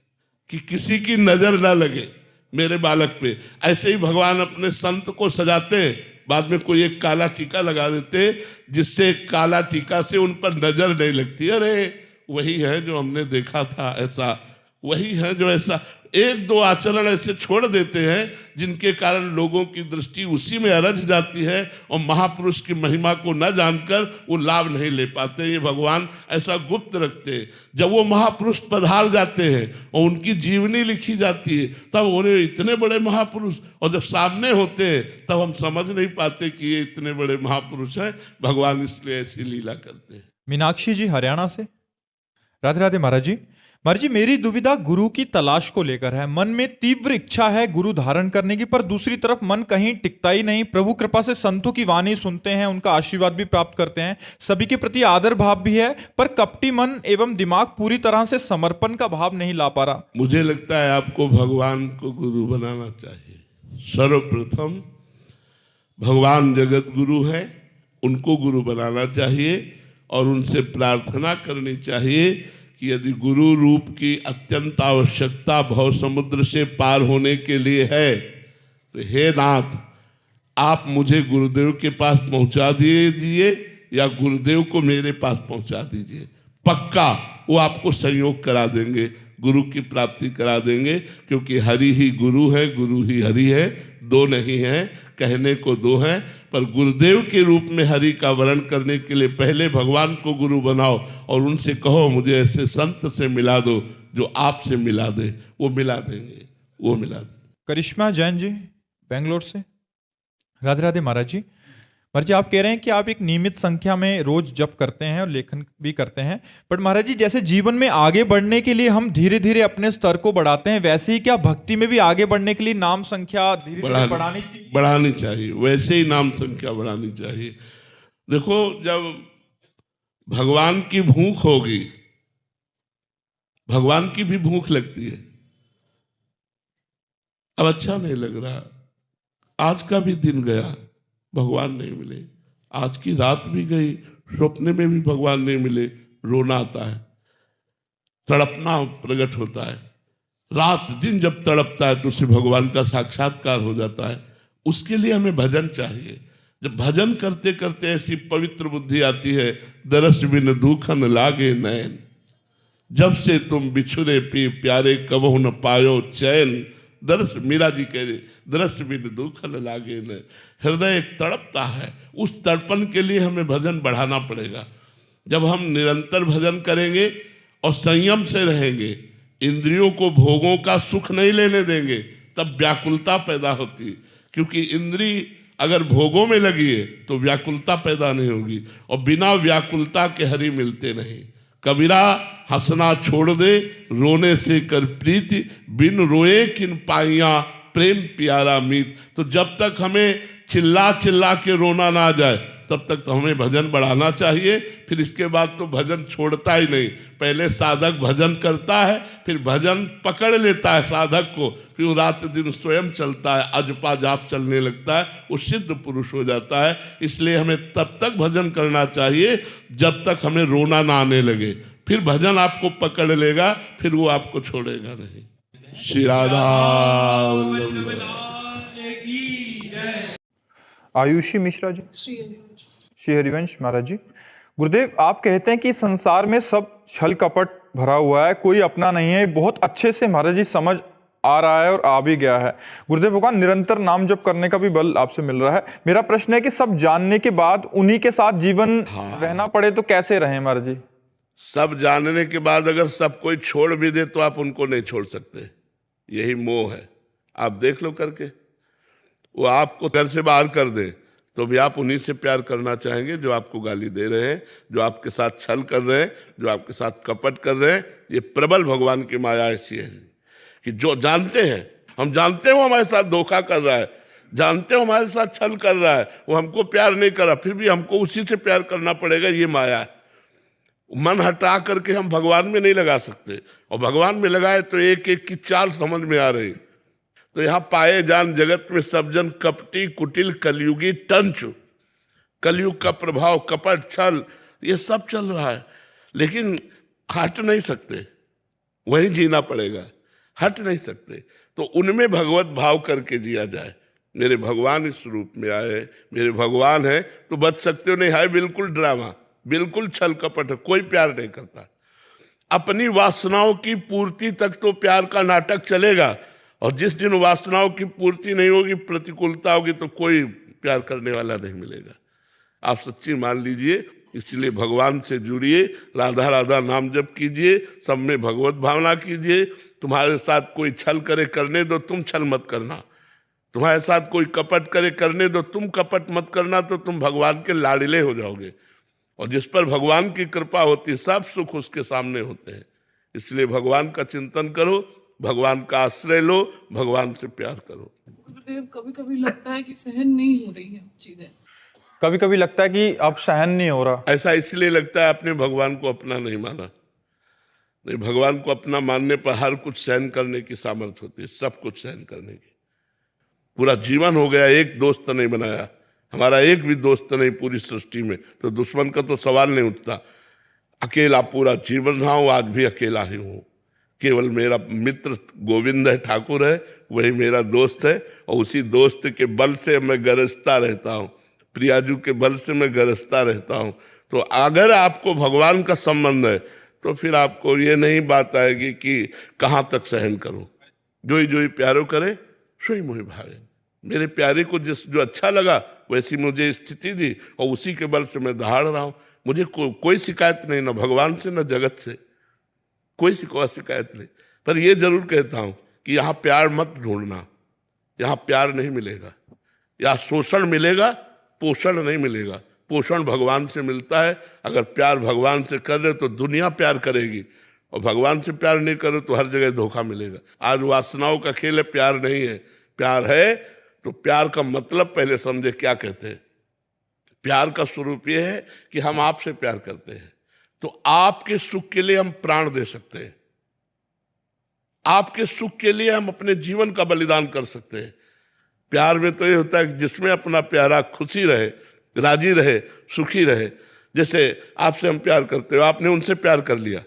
कि किसी की नजर ना लगे मेरे बालक पे। ऐसे ही भगवान अपने संत को सजाते हैं, बाद में कोई एक काला टीका लगा देते जिससे काला टीका से उन पर नजर नहीं लगती। अरे वही है जो हमने देखा था, ऐसा वही है जो ऐसा। एक दो आचरण ऐसे छोड़ देते हैं जिनके कारण लोगों की दृष्टि उसी में अरझ जाती है और महापुरुष की महिमा को न जानकर वो लाभ नहीं ले पाते। ये भगवान ऐसा गुप्त रखते हैं। जब वो महापुरुष पधार जाते हैं और उनकी जीवनी लिखी जाती है तब उन्हें इतने बड़े महापुरुष, और जब सामने होते हैं तब हम समझ नहीं पाते कि ये इतने बड़े महापुरुष हैं। भगवान इसलिए ऐसी लीला करते हैं। मीनाक्षी जी हरियाणा से, राधे राधे महाराज जी। महाराज जी, मेरी दुविधा गुरु की तलाश को लेकर है। मन में तीव्र इच्छा है गुरु धारण करने की, पर दूसरी तरफ मन कहीं टिकता ही नहीं। प्रभु कृपा से संतों की वाणी सुनते हैं, उनका आशीर्वाद भी प्राप्त करते हैं, सभी के प्रति आदर भाव भी है, पर कपटी मन एवं दिमाग पूरी तरह से समर्पण का भाव नहीं ला पा रहा। मुझे लगता है आपको भगवान को गुरु बनाना चाहिए। सर्वप्रथम भगवान जगत गुरु है, उनको गुरु बनाना चाहिए और उनसे प्रार्थना करनी चाहिए कि यदि गुरु रूप की अत्यंत आवश्यकता भव समुद्र से पार होने के लिए है तो हे नाथ, आप मुझे गुरुदेव के पास पहुंचा दीजिए या गुरुदेव को मेरे पास पहुंचा दीजिए। पक्का वो आपको संयोग करा देंगे, गुरु की प्राप्ति करा देंगे, क्योंकि हरि ही गुरु है, गुरु ही हरि है, दो नहीं है। कहने को दो हैं, पर गुरुदेव के रूप में हरि का वर्ण करने के लिए पहले भगवान को गुरु बनाओ और उनसे कहो मुझे ऐसे संत से मिला दो जो आपसे मिला दे। वो मिला देंगे, वो मिला देंगे। करिश्मा जैन जी बेंगलोर से, राधे राधे महाराज जी। महाराज जी, आप कह रहे हैं कि आप एक नियमित संख्या में रोज जप करते हैं और लेखन भी करते हैं, बट महाराज जी जैसे जीवन में आगे बढ़ने के लिए हम धीरे धीरे अपने स्तर को बढ़ाते हैं, वैसे ही क्या भक्ति में भी आगे बढ़ने के लिए नाम संख्या धीरे धीरे बढ़ानी चाहिए। वैसे ही नाम संख्या बढ़ानी चाहिए। देखो, जब भगवान की भूख होगी, भगवान की भी भूख लगती है। अब अच्छा नहीं लग रहा, आज का भी दिन गया, भगवान नहीं मिले, आज की रात भी गई, स्वप्न में भी भगवान नहीं मिले, रोना आता है, तड़पना प्रकट होता है। रात दिन जब तड़पता है तो उसे भगवान का साक्षात्कार हो जाता है। उसके लिए हमें भजन चाहिए। जब भजन करते करते ऐसी पवित्र बुद्धि आती है, दरस बिन दुखन लागे नैन, जब से तुम बिछुरे पी प्यारे कबहु न पायो चैन। दरस, मीरा जी कह रहे, दरस बिन दुखन लागे न। हृदय एक तड़पता है, उस तड़पन के लिए हमें भजन बढ़ाना पड़ेगा। जब हम निरंतर भजन करेंगे और संयम से रहेंगे, इंद्रियों को भोगों का सुख नहीं लेने देंगे, तब व्याकुलता पैदा होती है। क्योंकि इंद्री अगर भोगों में लगी है तो व्याकुलता पैदा नहीं होगी, और बिना व्याकुलता के हरि मिलते नहीं। कबीरा हंसना छोड़ दे, रोने से कर प्रीति, बिन रोए किन पाइया प्रेम प्यारा मीत। तो जब तक हमें चिल्ला चिल्ला के रोना ना आ जाए तब तक तो हमें भजन बढ़ाना चाहिए। फिर इसके बाद तो भजन छोड़ता ही नहीं। पहले साधक भजन करता है, फिर भजन पकड़ लेता है साधक को, फिर वो रात दिन स्वयं चलता है, अजपा जाप चलने लगता है, वो सिद्ध पुरुष हो जाता है। इसलिए हमें तब तक भजन करना चाहिए जब तक हमें रोना ना आने लगे। फिर भजन आपको पकड़ लेगा, फिर वो आपको छोड़ेगा नहीं। श्री राधा आयुषी मिश्रा जी। श्री हरिवंश। श्री हरिवंश महाराज जी, गुरुदेव आप कहते हैं कि संसार में सब छल कपट भरा हुआ है, कोई अपना नहीं है। बहुत अच्छे से महाराज जी समझ आ रहा है और आ भी गया है। गुरुदेव भगवान निरंतर नाम जप करने का भी बल आपसे मिल रहा है। मेरा प्रश्न है कि सब जानने के बाद उन्हीं के साथ जीवन रहना पड़े तो कैसे रहें महाराज जी? सब जानने के बाद अगर सब कोई छोड़ भी दे तो आप उनको नहीं छोड़ सकते। यही मोह है। आप देख लो करके, वो आपको घर से बाहर कर दे तो भी आप उन्हीं से प्यार करना चाहेंगे जो आपको गाली दे रहे हैं, जो आपके साथ छल कर रहे हैं, जो आपके साथ कपट कर रहे हैं। ये प्रबल भगवान की माया ऐसी है कि जो जानते हैं, हम जानते हैं वो हमारे साथ धोखा कर रहा है, जानते हो हमारे साथ छल कर रहा है, वो हमको प्यार नहीं कर रहा, फिर भी हमको उसी से प्यार करना पड़ेगा। ये माया है। मन हटा करके हम भगवान में नहीं लगा सकते, और भगवान में लगाए तो एक एक की चाल समझ में आ रही। तो यहाँ पाए जान जगत में सब जन कपटी कुटिल कलयुगी टंचु। कलयुग का प्रभाव, कपट, छल, ये सब चल रहा है, लेकिन हट नहीं सकते, वहीं जीना पड़ेगा, हट नहीं सकते। तो उनमें भगवत भाव करके जिया जाए। मेरे भगवान इस रूप में आए, मेरे भगवान है तो बच सकते हो, नहीं है बिल्कुल ड्रामा, बिल्कुल छल कपट, कोई प्यार नहीं करता। अपनी वासनाओं की पूर्ति तक तो प्यार का नाटक चलेगा, और जिस दिन वासनाओं की पूर्ति नहीं होगी, प्रतिकूलता होगी, तो कोई प्यार करने वाला नहीं मिलेगा। आप सच्ची मान लीजिए। इसलिए भगवान से जुड़िए, राधा राधा नाम जप कीजिए, सब में भगवत भावना कीजिए। तुम्हारे साथ कोई छल करे करने दो, तुम छल मत करना। तुम्हारे साथ कोई कपट करे करने दो, तुम कपट मत करना, तो तुम भगवान के लाडले हो जाओगे। और जिस पर भगवान की कृपा होती है, सब सुख उसके सामने होते हैं। इसलिए भगवान का चिंतन करो, भगवान का आश्रय लो, भगवान से प्यार करो। गुरुदेव कभी कभी लगता है कि सहन नहीं हो रही है चीजें। कभी कभी लगता है कि अब सहन नहीं हो रहा। ऐसा इसलिए लगता है आपने भगवान को अपना नहीं माना। नहीं, भगवान को अपना मानने पर हर कुछ सहन करने की सामर्थ्य होती है, सब कुछ सहन करने की। पूरा जीवन हो गया, एक दोस्त नहीं बनाया, हमारा एक भी दोस्त नहीं पूरी सृष्टि में, तो दुश्मन का तो सवाल नहीं उठता। अकेला पूरा जीवन रहा हूँ, आज भी अकेला ही हूँ। केवल मेरा मित्र गोविंद है, ठाकुर है, वही मेरा दोस्त है, और उसी दोस्त के बल से मैं गरजता रहता हूँ, प्रियाजू के बल से मैं गरजता रहता हूँ। तो अगर आपको भगवान का संबंध है तो फिर आपको ये नहीं बात आएगी कि कहाँ तक सहन करूँ। जो ही प्यारो करे सोई मोहि भावे। मेरे प्यारे को जो अच्छा लगा वैसी मुझे स्थिति दी, और उसी के बल से मैं दहाड़ रहा हूँ। मुझे कोई शिकायत नहीं, ना भगवान से ना जगत से, कोई शिकायत नहीं। पर ये जरूर कहता हूँ कि यहाँ प्यार मत ढूंढना, यहाँ प्यार नहीं मिलेगा। यहाँ शोषण मिलेगा, पोषण नहीं मिलेगा। पोषण भगवान से मिलता है। अगर प्यार भगवान से कर रहे तो दुनिया प्यार करेगी, और भगवान से प्यार नहीं करे तो हर जगह धोखा मिलेगा। आज वासनाओं का खेल है, प्यार नहीं है। प्यार है तो प्यार का मतलब पहले समझे क्या कहते हैं। प्यार का स्वरूप ये है कि हम आपसे प्यार करते हैं, तो आपके सुख के लिए हम प्राण दे सकते हैं, आपके सुख के लिए हम अपने जीवन का बलिदान कर सकते हैं। प्यार में तो ये होता है कि जिसमें अपना प्यारा खुशी रहे, राजी रहे, सुखी रहे। जैसे आपसे हम प्यार करते हो, आपने उनसे प्यार कर लिया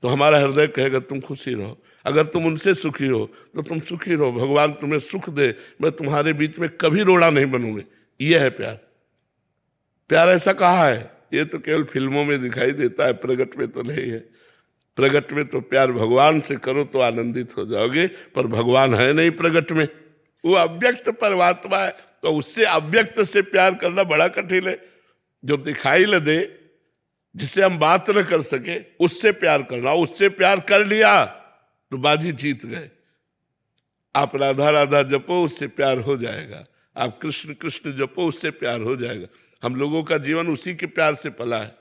तो हमारा हृदय कहेगा तुम खुशी रहो। अगर तुम उनसे सुखी हो तो तुम सुखी रहो, भगवान तुम्हें सुख दे, मैं तुम्हारे बीच में कभी रोड़ा नहीं बनूंगी। यह है प्यार। प्यार ऐसा कहाँ है? ये तो केवल फिल्मों में दिखाई देता है, प्रगट में तो नहीं है। प्रगट में तो प्यार भगवान से करो तो आनंदित हो जाओगे, पर भगवान है नहीं प्रगट में, वो अव्यक्त परमात्मा है। तो उससे अव्यक्त से प्यार करना बड़ा कठिन है। जो दिखाई न दे, जिसे हम बात न कर सके, उससे प्यार करना। उससे प्यार कर लिया तो बाजी जीत गए। आप राधा राधा जपो, उससे प्यार हो जाएगा। आप कृष्ण कृष्ण जपो, उससे प्यार हो जाएगा। हम लोगों का जीवन उसी के प्यार से पला है,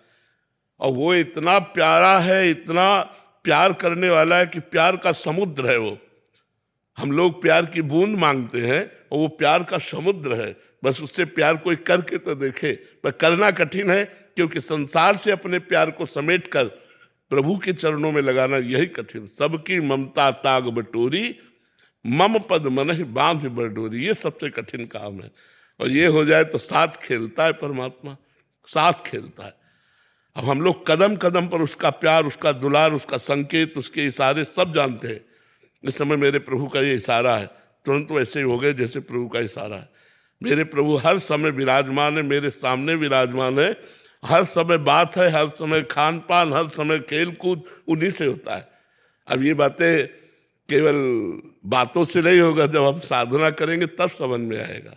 और वो इतना प्यारा है, इतना प्यार करने वाला है कि प्यार का समुद्र है वो। हम लोग प्यार की बूंद मांगते हैं और वो प्यार का समुद्र है। बस उससे प्यार कोई करके तो देखे, पर करना कठिन है, क्योंकि संसार से अपने प्यार को समेट कर प्रभु के चरणों में लगाना यही कठिन। सबकी ममता ताग बटोरी, मम पद मनहि बांध बरडोरी, ये सबसे कठिन काम है। और ये हो जाए तो साथ खेलता है परमात्मा, साथ खेलता है। अब हम लोग कदम कदम पर उसका प्यार, उसका दुलार, उसका संकेत, उसके इशारे सब जानते हैं। इस समय मेरे प्रभु का ये इशारा है, तुरंत वैसे ही हो गए जैसे प्रभु का इशारा है। मेरे प्रभु हर समय विराजमान है, मेरे सामने विराजमान है, हर समय बात है, हर समय खान पान, हर समय खेल कूद उन्हीं से होता है। अब ये बातें केवल बातों से नहीं होगा, जब हम साधना करेंगे तब समझ में आएगा।